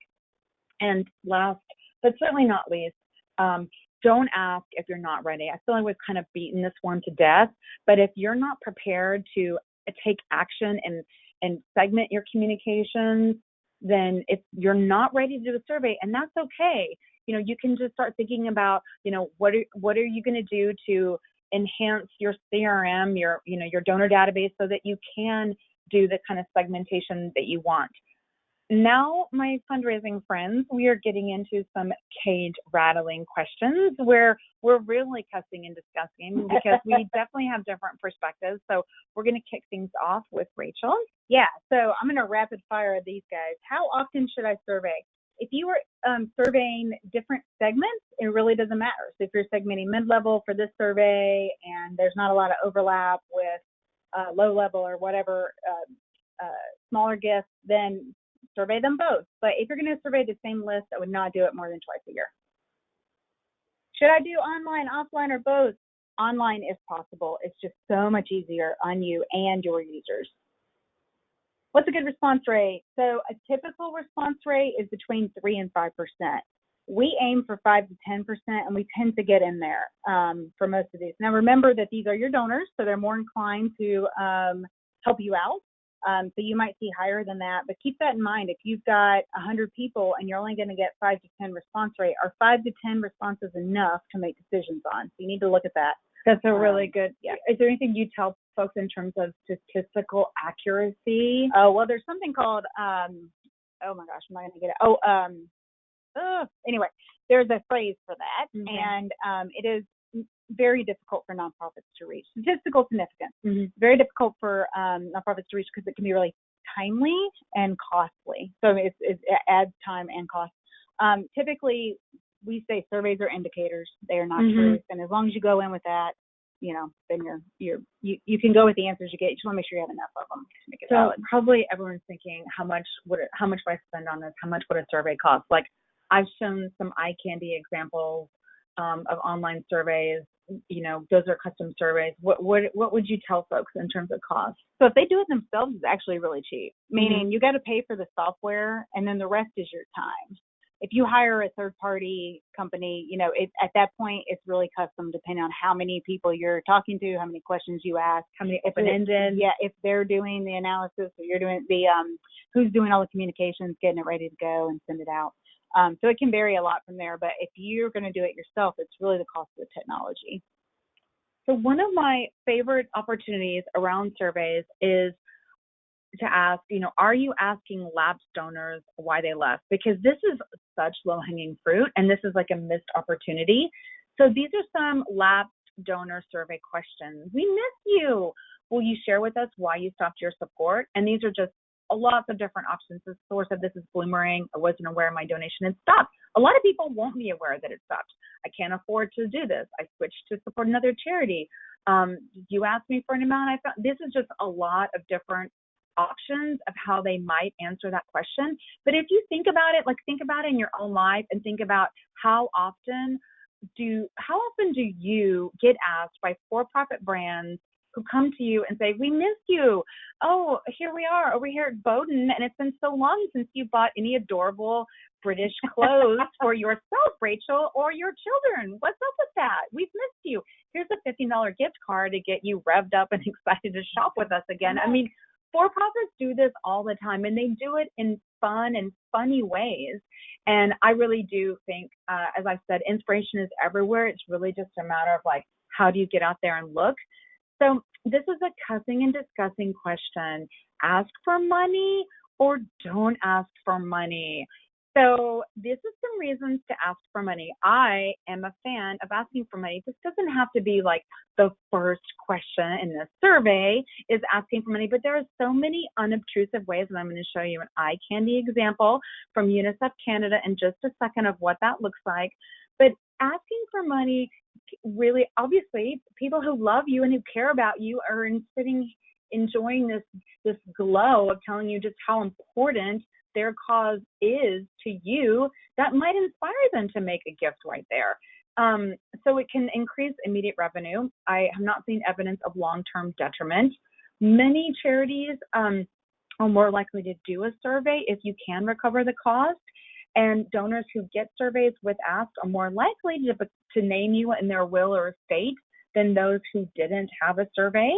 And last, but certainly not least, don't ask if you're not ready. I feel like we've kind of beaten this one to death, but if you're not prepared to take action and segment your communications, then if you're not ready to do a survey, and that's okay. You can just start thinking about, what are you going to do to enhance your CRM, your donor database, so that you can do the kind of segmentation that you want. Now, my fundraising friends, we are getting into some cage rattling questions where we're really cussing and discussing because we definitely have different perspectives. So we're going to kick things off with Rachel.
Yeah, so I'm going to rapid fire these guys. How often should I survey?
if you were surveying different segments, it really doesn't matter. So if you're segmenting mid-level for this survey and there's not a lot of overlap with low level or whatever smaller gifts, then survey them both. But if you're going to survey the same list, I would not do it more than twice a year. Should I do online, offline, or both? Online if possible. It's just so much easier on you and your users. What's a good response rate? So a typical response rate is between 3 and 5%. We aim for 5 to 10%, and we tend to get in there for most of these. Now, remember that these are your donors, so they're more inclined to help you out. So you might see higher than that, but keep that in mind. If you've got 100 people and you're only going to get 5 to 10 response rate, are 5 to 10 responses enough to make decisions on? So you need to look at that.
That's a really good. Yeah. Is there anything you tell folks in terms of statistical accuracy?
Oh, well, there's something called, oh my gosh, I'm not going to get it. Anyway, there's a phrase for that, and it is very difficult for nonprofits to reach. Statistical significance, very difficult for nonprofits to reach because it can be really timely and costly. So it adds time and cost. Typically, we say surveys are indicators; they are not truth. And as long as you go in with that, then you can go with the answers you get. You just want to make sure you have enough of them to make it valid.
Probably everyone's thinking, how much would I spend on this? How much would a survey cost? Like, I've shown some eye candy examples of online surveys. Those are custom surveys. What would you tell folks in terms of cost?
So if they do it themselves, it's actually really cheap. Meaning you got to pay for the software, and then the rest is your time. If you hire a third-party company, at that point, it's really custom depending on how many people you're talking to, how many questions you ask,
how many open-ended.
Yeah, if they're doing the analysis, or you're doing the who's doing all the communications, getting it ready to go and send it out. So it can vary a lot from there. But if you're going to do it yourself, it's really the cost of the technology.
So one of my favorite opportunities around surveys is to ask, are you asking lapsed donors why they left? Because this is such low-hanging fruit, and this is like a missed opportunity. So these are some lapsed donor survey questions. We miss you. Will you share with us why you stopped your support? And these are just lots of different options. The source of this is Bloomerang. I wasn't aware my donation had stopped. A lot of people won't be aware that it stopped. I can't afford to do this. I switched to support another charity. You asked me for an amount. I found this is just a lot of different options of how they might answer that question. But if you think about it, think about it in your own life, and think about how often do you get asked by for-profit brands who come to you and say, we missed you. Oh, here we are over here at Bowdoin, and it's been so long since you bought any adorable British clothes for yourself, Rachel, or your children. What's up with that? We've missed you. Here's a $15 gift card to get you revved up and excited to shop with us again. I mean, for-profits do this all the time, and they do it in fun and funny ways. And I really do think, as I've said, inspiration is everywhere. It's really just a matter of how do you get out there and look? So this is a cussing and discussing question. Ask for money or don't ask for money. So this is some reasons to ask for money. I am a fan of asking for money. This doesn't have to be the first question in the survey is asking for money, but there are so many unobtrusive ways, and I'm going to show you an eye candy example from UNICEF Canada in just a second of what that looks like. But asking for money, really, obviously, people who love you and who care about you are enjoying this glow of telling you just how important their cause is to you. That might inspire them to make a gift right there. So it can increase immediate revenue. I have not seen evidence of long-term detriment. Many charities are more likely to do a survey if you can recover the cost. And donors who get surveys with ask are more likely to name you in their will or estate than those who didn't have a survey.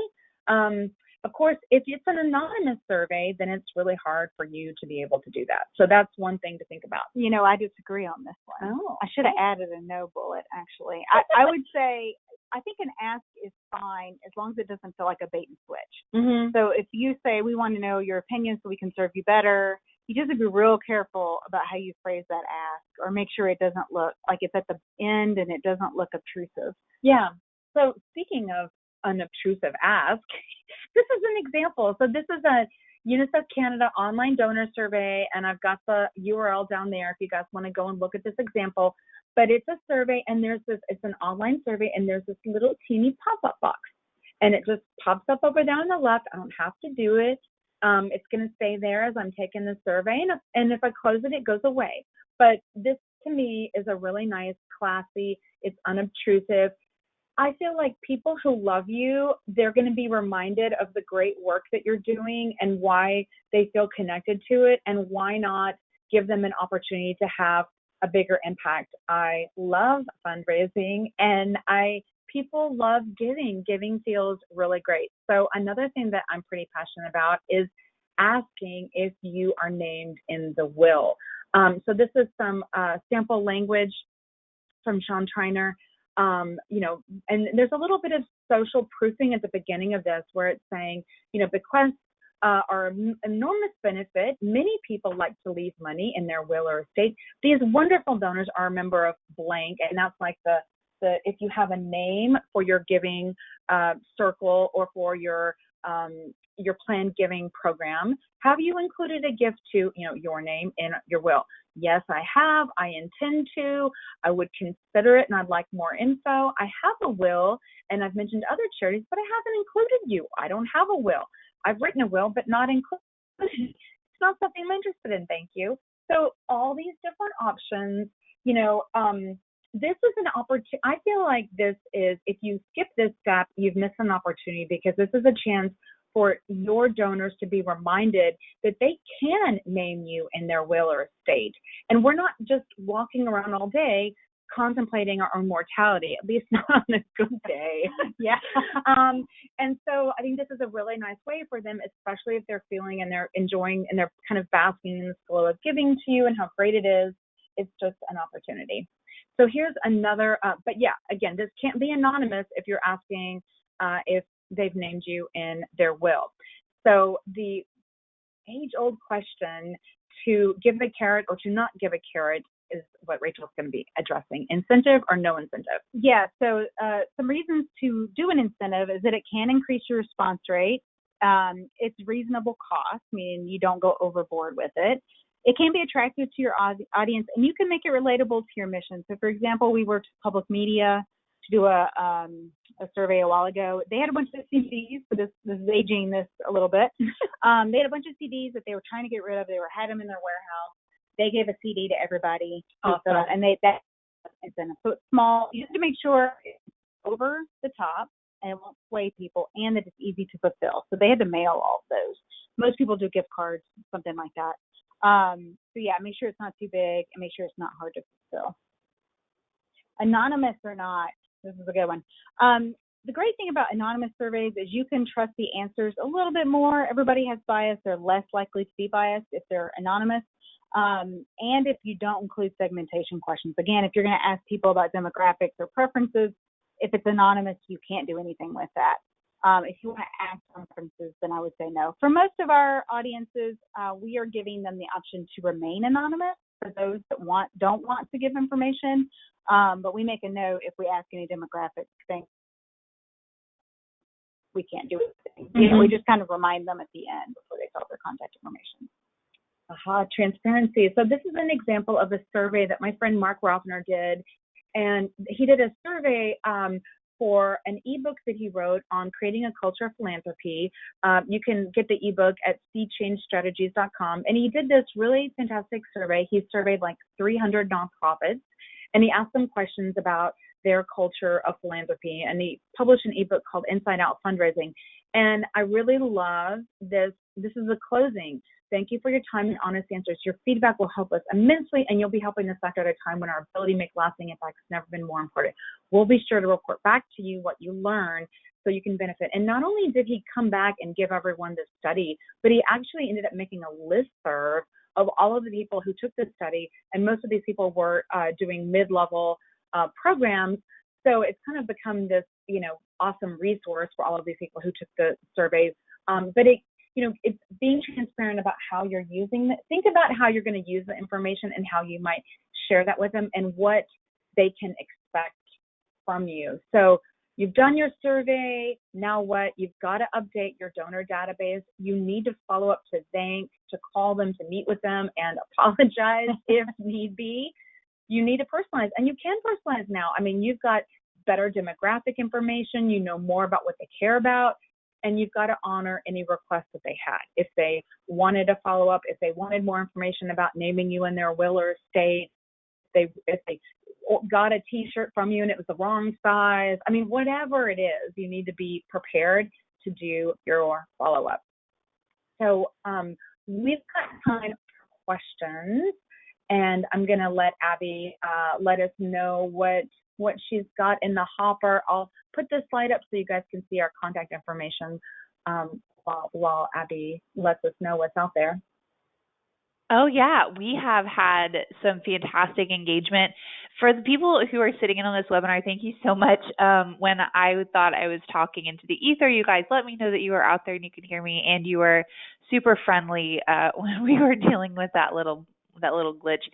Of course, if it's an anonymous survey, then it's really hard for you to be able to do that. So that's one thing to think about.
I disagree on this one.
Oh,
I should have added a no bullet, actually. I would say I think an ask is fine as long as it doesn't feel like a bait and switch. So if you say, we want to know your opinion so we can serve you better, you just have to be real careful about how you phrase that ask, or make sure it doesn't look like it's at the end and it doesn't look obtrusive.
Yeah. So speaking of unobtrusive ask, this is an example. So this is UNICEF Canada online donor survey, and I've got the URL down there if you guys want to go and look at this example. But it's a survey, and it's an online survey, and there's this little teeny pop-up box, and it just pops up over there on the left. I don't have to do it. It's going to stay there as I'm taking the survey, and if I close it, it goes away. But this, to me, is a really nice, classy, it's unobtrusive. I feel like people who love you, they're going to be reminded of the great work that you're doing and why they feel connected to it, and why not give them an opportunity to have a bigger impact. I love fundraising, and people love giving. Giving feels really great. So another thing that I'm pretty passionate about is asking if you are named in the will. So this is some sample language from Sean Triner. And there's a little bit of social proofing at the beginning of this, where it's saying, bequests are an enormous benefit. Many people like to leave money in their will or estate. These wonderful donors are a member of blank, and that's like the if you have a name for your giving circle or for your planned giving program, have you included a gift to your name in your will? Yes, I have. I intend to. I would consider it, and I'd like more info. I have a will, and I've mentioned other charities, but I haven't included you. I don't have a will. I've written a will, but not included. It's not something I'm interested in. Thank you. So all these different options, this is an opportunity. I feel like this is, if you skip this step, you've missed an opportunity, because this is a chance for your donors to be reminded that they can name you in their will or estate. And we're not just walking around all day contemplating our own mortality, at least not on a good day.
Yeah.
And so I think this is a really nice way for them, especially if they're feeling and they're enjoying and they're kind of basking in the flow of giving to you and how great it is. It's just an opportunity. So here's another, but yeah, again, this can't be anonymous if you're asking if they've named you in their will. So the age-old question to give a carrot or to not give a carrot is what Rachel's going to be addressing. Incentive or no incentive?
Yeah, so some reasons to do an incentive is that it can increase your response rate. It's reasonable cost, meaning you don't go overboard with it. It can be attractive to your audience, and you can make it relatable to your mission. So, for example, we worked with public media to do a survey a while ago. They had a bunch of CDs, so this is aging this a little bit. They had a bunch of CDs that they were trying to get rid of. They had them in their warehouse. They gave a CD to everybody,
awesome.
And that incentive. So it's small. You have to make sure it's over the top and it won't sway people, and that it's easy to fulfill. So they had to mail all of those. Most people do gift cards, something like that. So yeah, make sure it's not too big and make sure it's not hard to fulfill. Anonymous or not, this is a good one. The great thing about anonymous surveys is you can trust the answers a little bit more. Everybody has bias. They're less likely to be biased if they're anonymous. And if you don't include segmentation questions. Again, if you're going to ask people about demographics or preferences, if it's anonymous, you can't do anything with that. If you want to ask preferences, then I would say no. For most of our audiences, we are giving them the option to remain anonymous for those that don't want to give information. But we make a note if we ask any demographic things, we can't do anything.
Mm-hmm.
We just kind of remind them at the end before they fill out their contact information.
Transparency. So this is an example of a survey that my friend Mark Rothner did. And he did a survey for an ebook that he wrote on creating a culture of philanthropy. You can get the ebook at seedchangestrategies.com. And he did this really fantastic survey. He surveyed like 300 nonprofits, and he asked them questions about their culture of philanthropy. And he published an ebook called Inside Out Fundraising. And I really love this. This is the closing. Thank you for your time and honest answers. Your feedback will help us immensely, and you'll be helping us back at a time when our ability to make lasting impact has never been more important. We'll be sure to report back to you what you learn so you can benefit. And not only did he come back and give everyone this study, but he actually ended up making a listserv of all of the people who took this study, and most of these people were doing mid-level programs. So it's kind of become this, awesome resource for all of these people who took the surveys. But it's being transparent about how you're using it. Think about how you're going to use the information and how you might share that with them and what they can expect from you. So You've done your survey. Now what? You've got to update your donor database. You need to follow up to thank, to call them, to meet with them and apologize if need be. You need to personalize, and you can personalize now. I mean, you've got better demographic information. You know more about what they care about, and you've got to honor any requests that they had. If they wanted a follow up, if they wanted more information about naming you in their will or estate, if they got a T-shirt from you and it was the wrong size. I mean, whatever it is, you need to be prepared to do your follow-up. So we've got time for questions, and I'm going to let Abby let us know what she's got in the hopper. I'll put this slide up so you guys can see our contact information while Abby lets us know what's out there.
Oh, yeah. We have had some fantastic engagement. For the people who are sitting in on this webinar, thank you so much. When I thought I was talking into the ether, you guys let me know that you were out there and you could hear me, and you were super friendly when we were dealing with that little glitch.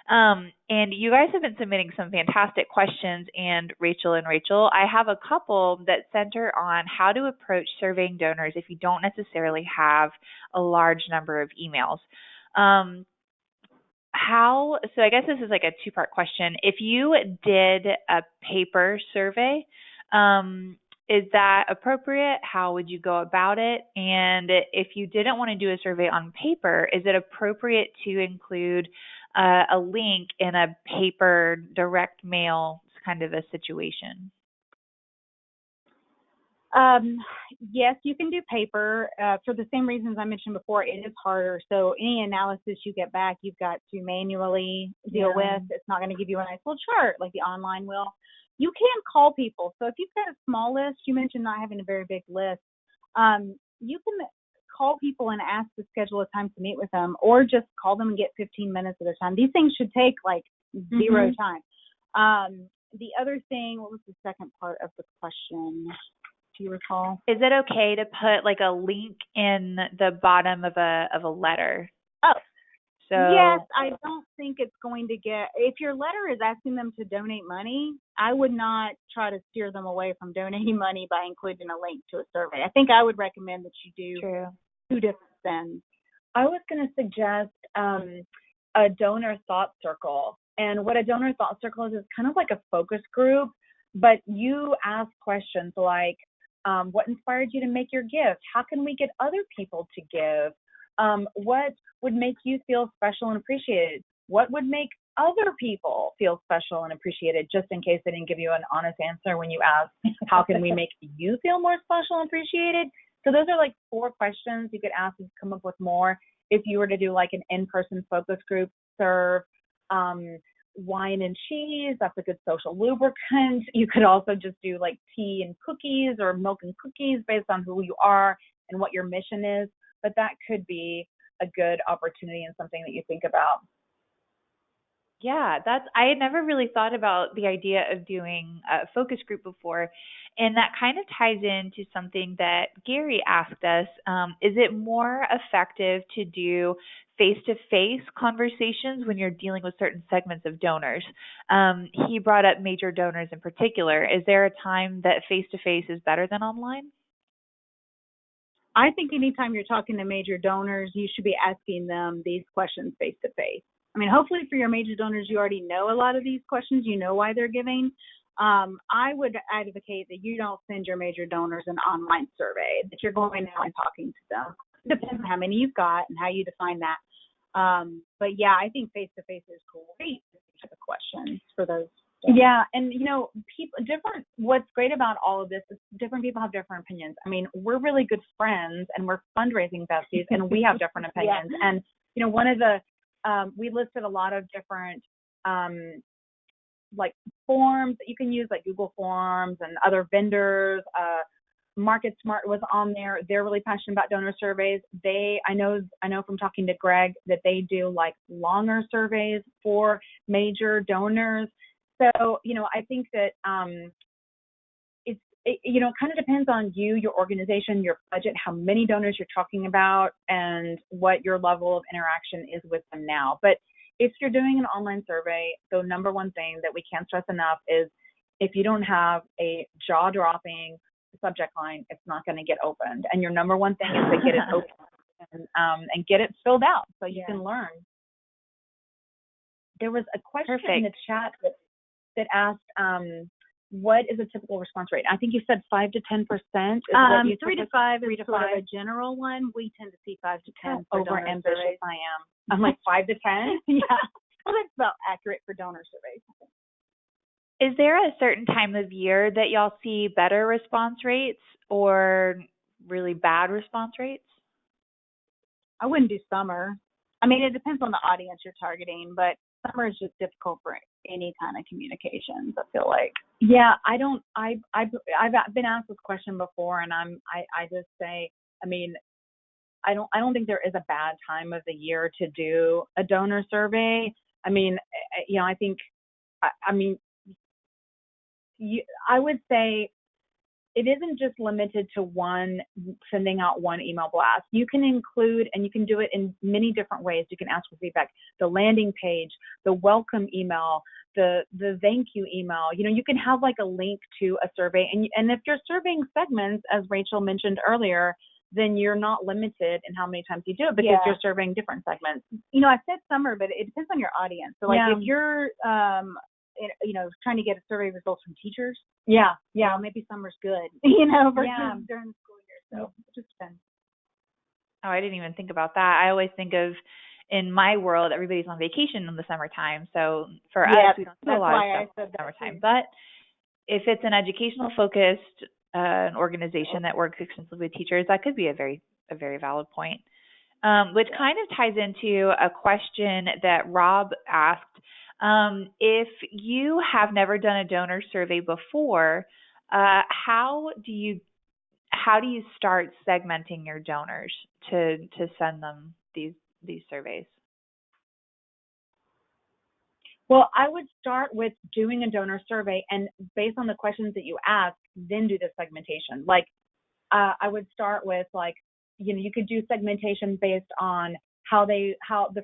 And you guys have been submitting some fantastic questions, and Rachel, I have a couple that center on how to approach surveying donors if you don't necessarily have a large number of emails. So I guess this is like a two-part question. If you did a paper survey, is that appropriate? How would you go about it? And if you didn't want to do a survey on paper, is it appropriate to include a link in a paper direct mail kind of a situation?
Yes, you can do paper for the same reasons I mentioned before. It is harder. So any analysis you get back, you've got to manually deal with. It's not going to give you a nice little chart like the online will. You can call people. So if you've got a small list, you mentioned not having a very big list, you can call people and ask to schedule a time to meet with them, or just call them and get 15 minutes at a time. These things should take like zero time. The other thing, what was the second part of the question? Do you recall?
Is it okay to put like a link in the bottom of a letter?
Oh,
so
yes. I don't think it's going to get. If your letter is asking them to donate money, I would not try to steer them away from donating money by including a link to a survey. I think I would recommend that you do two different things.
I was going to suggest a donor thought circle. And what a donor thought circle is kind of like a focus group, but you ask questions like, what inspired you to make your gift? How can we get other people to give? What would make you feel special and appreciated? What would make other people feel special and appreciated, just in case they didn't give you an honest answer when you asked, how can we make you feel more special and appreciated? So those are like 4 questions you could ask and come up with more. If you were to do like an in-person focus group, serve wine and cheese, that's a good social lubricant. You could also just do like tea and cookies or milk and cookies based on who you are and what your mission is. But that could be a good opportunity and something that you think about.
Yeah, I had never really thought about the idea of doing a focus group before. And that kind of ties into something that Gary asked us. Is it more effective to do face-to-face conversations when you're dealing with certain segments of donors? He brought up major donors in particular. Is there a time that face-to-face is better than online?
I think anytime you're talking to major donors, you should be asking them these questions face-to-face. I mean, hopefully for your major donors, you already know a lot of these questions. You know why they're giving. I would advocate that you don't send your major donors an online survey, that you're going out and talking to them. It depends on how many you've got and how you define that. But yeah, I think face-to-face is great for the questions for those.
Yeah, and you know, what's great about all of this is different people have different opinions. I mean, we're really good friends and we're fundraising besties and we have different opinions. Yeah. And you know, one of the we listed a lot of different like forms that you can use, like Google Forms and other vendors. Market Smart was on there. They're really passionate about donor surveys. I know from talking to Greg that they do like longer surveys for major donors. So, you know, I think that it kind of depends on you, your organization, your budget, how many donors you're talking about, and what your level of interaction is with them now. But if you're doing an online survey, the number one thing that we can't stress enough is if you don't have a jaw-dropping subject line, it's not going to get opened. And your number one thing is to get it open and get it filled out so you can learn. There was a question in the chat that asked, what is a typical response rate? I think you said 5 to 10%.
3 to 5 is sort of a general one. We tend to see 5 to 10 for
over
donor
ambitious
surveys.
I am. I'm like 5 to 10.
Yeah, well, that's about accurate for donor surveys.
Is there a certain time of year that y'all see better response rates or really bad response rates?
I wouldn't do summer. I mean, it depends on the audience you're targeting, but summer is just difficult for any kind of communications, I feel like.
Yeah, I've been asked this question before, and I just say, I mean, I don't think there is a bad time of the year to do a donor survey. I mean, you know, I think, I would say it isn't just limited to sending out one email blast. You can include, and you can do it in many different ways. You can ask for feedback, the landing page, the welcome email, the thank you email. You know, you can have like a link to a survey, and if you're surveying segments, as Rachel mentioned earlier, then you're not limited in how many times you do it because you're surveying different segments.
You know, I said summer, but it depends on your audience. So like if you're you know, trying to get a survey results from teachers. Well, maybe summer's good, you know, versus during the school year. So it just depends.
Oh, I didn't even think about that. I always think of, in my world, everybody's on vacation in the summertime. So for us, we don't do a lot of stuff in the summertime. But if it's an educational focused an organization that works extensively with teachers, that could be a very valid point. Which kind of ties into a question that Rob asked. If you have never done a donor survey before, how do you start segmenting your donors to send them these surveys?
Well, I would start with doing a donor survey, and based on the questions that you ask, then do the segmentation. Like, I would start with, like, you know, you could do segmentation based on how the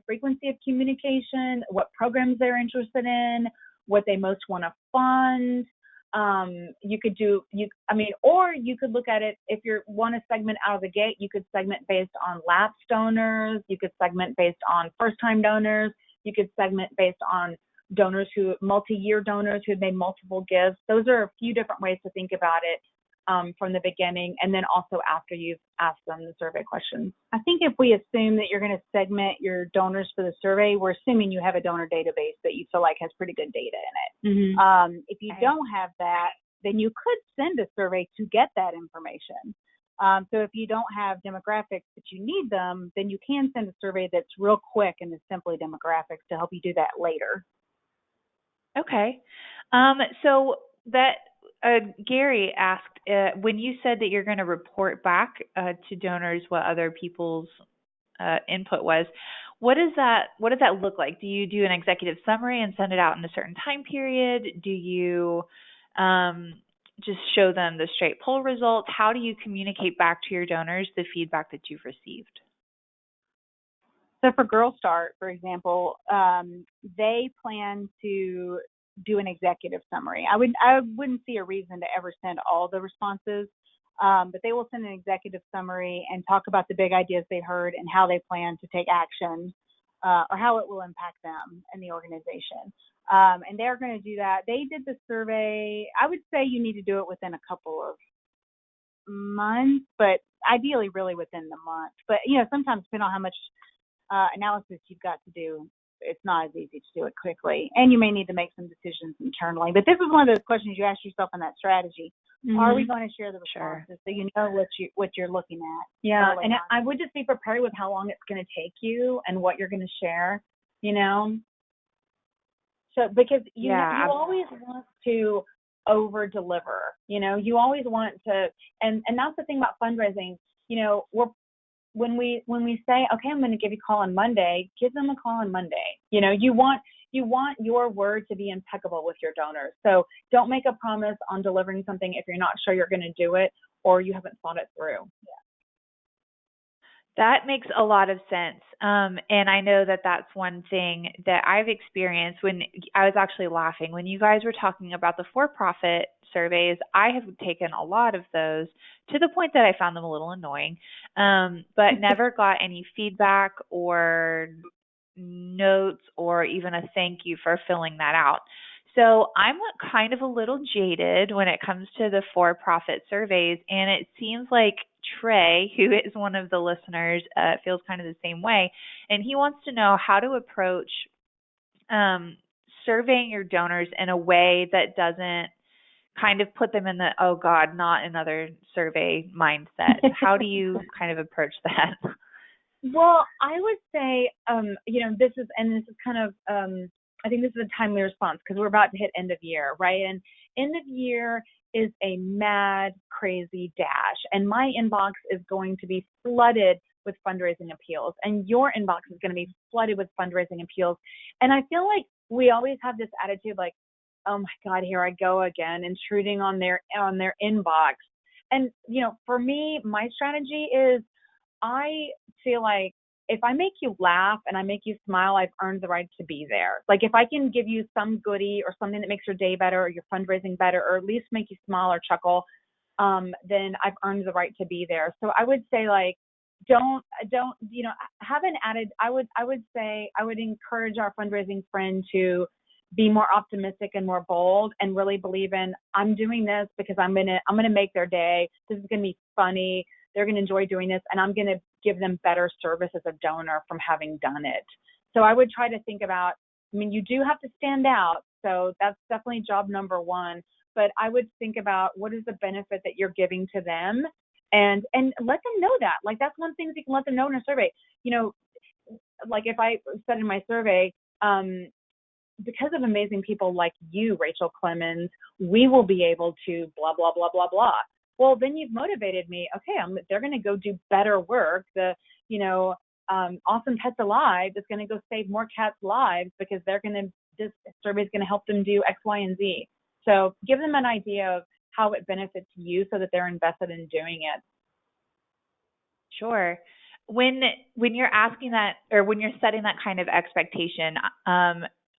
frequency of communication, what programs they're interested in, what they most want to fund. Or you could look at it, if you want to segment out of the gate, you could segment based on lapsed donors, you could segment based on first-time donors, you could segment based on donors multi-year donors who have made multiple gifts. Those are a few different ways to think about it from the beginning, and then also after you've asked them the survey questions.
I think if we assume that you're going to segment your donors for the survey, we're assuming you have a donor database that you feel like has pretty good data in it.
Mm-hmm.
If you don't have that, then you could send a survey to get that information. So if you don't have demographics that you need them, then you can send a survey that's real quick and is simply demographics to help you do that later.
Okay. So that Gary asked, when you said that you're going to report back to donors what other people's input was, what does that look like? Do you do an executive summary and send it out in a certain time period? Do you just show them the straight poll results? How do you communicate back to your donors the feedback that you've received?
So for Girl Start, for example, they plan to do an executive summary. I wouldn't see a reason to ever send all the responses, but they will send an executive summary and talk about the big ideas they heard and how they plan to take action or how it will impact them and the organization. And they're going to do that. They did the survey. I would say you need to do it within a couple of months, but ideally really within the month. But, you know, sometimes depending on how much analysis you've got to do, it's not as easy to do it quickly. And you may need to make some decisions internally. But this is one of those questions you ask yourself in that strategy. Mm-hmm. Are we going to share the responses so you know what you're looking at?
Yeah, and I would just be prepared with how long it's going to take you and what you're going to share, you know. So because you always want to over deliver, you know, you always want to, and that's the thing about fundraising, you know, when we say, okay, I'm going to give you a call on Monday, give them a call on Monday. You know, you want your word to be impeccable with your donors. So don't make a promise on delivering something if you're not sure you're going to do it or you haven't thought it through.
That makes a lot of sense. And I know that that's one thing that I've experienced when I was actually laughing. When you guys were talking about the for-profit surveys, I have taken a lot of those to the point that I found them a little annoying, but never got any feedback or notes or even a thank you for filling that out. So I'm kind of a little jaded when it comes to the for-profit surveys, and it seems like Trey, who is one of the listeners, feels kind of the same way, and he wants to know how to approach surveying your donors in a way that doesn't kind of put them in the, oh God, not another survey mindset. How do you kind of approach that?
Well, I would say, this is kind of, I think this is a timely response because we're about to hit end of year, right? And end of year is a mad, crazy dash. And my inbox is going to be flooded with fundraising appeals. And your inbox is going to be flooded with fundraising appeals. And I feel like we always have this attitude like, oh my God, here I go again, intruding on their inbox. And, for me, my strategy is I feel like if I make you laugh and I make you smile, I've earned the right to be there. Like if I can give you some goodie or something that makes your day better or your fundraising better, or at least make you smile or chuckle, then I've earned the right to be there. So I would say like, don't, have an added, I would say, I would encourage our fundraising friend to be more optimistic and more bold and really believe in, I'm doing this because I'm going to make their day. This is going to be funny. They're going to enjoy doing this, and I'm going to give them better service as a donor from having done it. So I would try to think about, you do have to stand out. So that's definitely job number one. But I would think about what is the benefit that you're giving to them, and let them know that. Like that's one thing that you can let them know in a survey. Like if I said in my survey, because of amazing people like you, Rachel Clemens, we will be able to blah, blah, blah, blah, blah. Well, then you've motivated me. Okay, they're going to go do better work. The, Awesome Pets Alive is going to go save more cats' lives because this survey is going to help them do X, Y, and Z. So give them an idea of how it benefits you so that they're invested in doing it.
Sure. When you're asking that, or when you're setting that kind of expectation,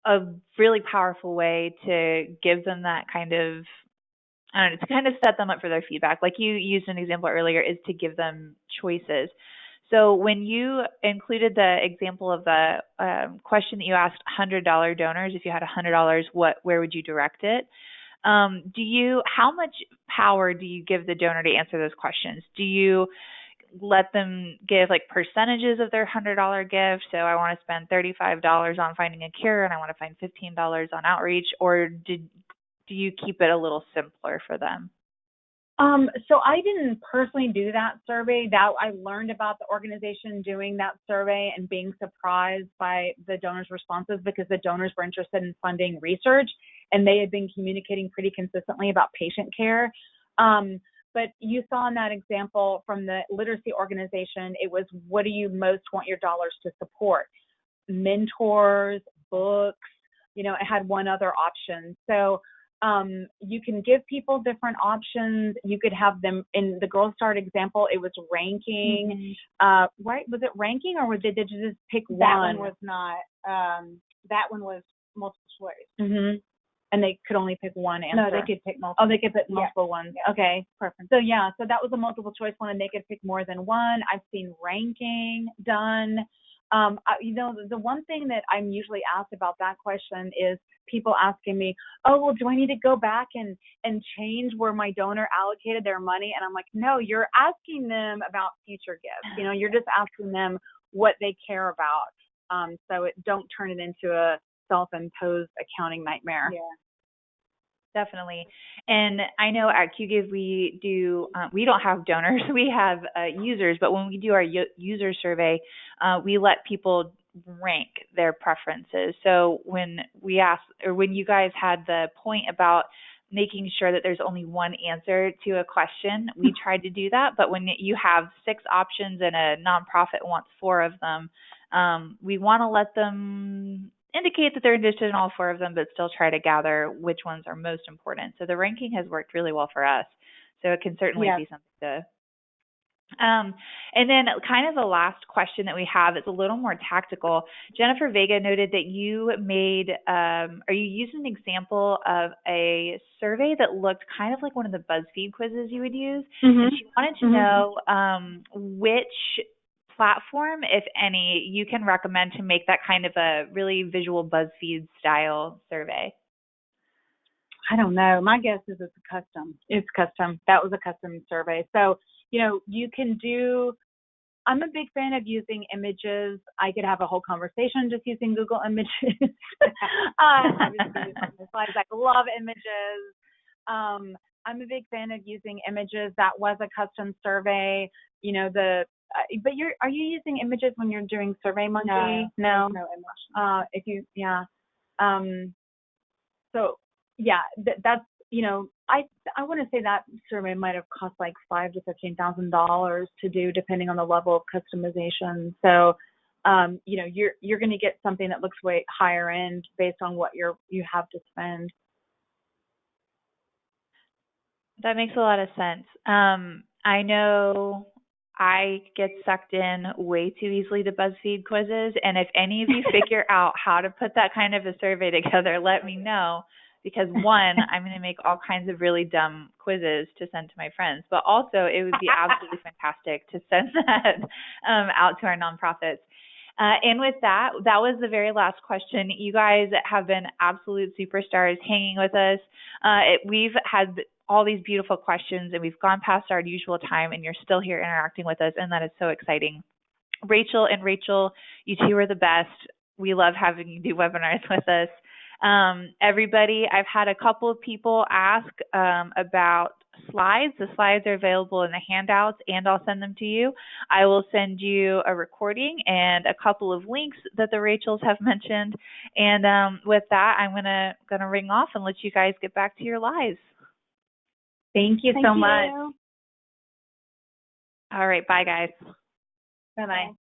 a really powerful way to give them that kind of, I don't know, to kind of set them up for their feedback, like you used an example earlier, is to give them choices. So when you included the example of the question that you asked $100 donors, if you had $100, where would you direct it? How much power do you give the donor to answer those questions? Do you let them give like percentages of their $100 gift? So I want to spend $35 on finding a cure and I want to find $15 on outreach, or do you keep it a little simpler for them?
So I didn't personally do that survey. That I learned about the organization doing that survey and being surprised by the donors' responses because the donors were interested in funding research and they had been communicating pretty consistently about patient care. But you saw in that example from the literacy organization, it was, what do you most want your dollars to support? Mentors, books, it had one other option. So you can give people different options. You could have them in the Girl Start example. It was ranking, right? Was it ranking, or did you just pick one?
That one was not. That one was multiple choice.
Mm-hmm. And they could only pick one answer.
No, they could pick multiple.
Oh, they could pick multiple ones.
Yeah.
Okay.
Perfect.
So so that was a multiple choice one, and they could pick more than one. I've seen ranking done. The one thing that I'm usually asked about that question is people asking me, oh, well, do I need to go back and change where my donor allocated their money? And I'm like, no, you're asking them about future gifts. You're just asking them what they care about. So don't turn it into a self-imposed accounting nightmare.
Yeah.
Definitely. And I know at QGIVE we don't have donors, we have users, but when we do our user survey, we let people rank their preferences. So when you guys had the point about making sure that there's only one answer to a question, we tried to do that. But when you have 6 options and a nonprofit wants 4 of them, we want to let them indicate that they're interested in all 4 of them, but still try to gather which ones are most important. So the ranking has worked really well for us. So it can certainly be something And then kind of the last question that we have is a little more tactical. Jennifer Vega noted that you made, or you used an example of a survey that looked kind of like one of the BuzzFeed quizzes you would use. And she wanted to know which platform, if any, you can recommend to make that kind of a really visual BuzzFeed style survey.
I don't know. My guess is it's custom. It's custom. That was a custom survey. So, you can do, I'm a big fan of using images. I could have a whole conversation just using Google Images. Obviously, on the slides, I love images. I'm a big fan of using images. That was a custom survey. But are you using images when you're doing SurveyMonkey? No image. So yeah, that's, I want to say that survey might have cost like $5,000 to $15,000 to do, depending on the level of customization. So, you're going to get something that looks way higher end based on what you have to spend.
That makes a lot of sense. I know I get sucked in way too easily to BuzzFeed quizzes, and if any of you figure out how to put that kind of a survey together, let me know. Because one, I'm going to make all kinds of really dumb quizzes to send to my friends, but also it would be absolutely fantastic to send that out to our nonprofits. And with that was the very last question. You guys have been absolute superstars hanging with us. We've had all these beautiful questions, and we've gone past our usual time, and you're still here interacting with us, and that is so exciting. Rachel, you two are the best. We love having you do webinars with us. Everybody, I've had a couple of people ask about slides. The slides are available in the handouts, and I'll send them to you. I will send you a recording and a couple of links that the Rachels have mentioned. And with that, I'm gonna ring off and let you guys get back to your lives.
Thank you so much.
All right, bye guys.
Bye-bye.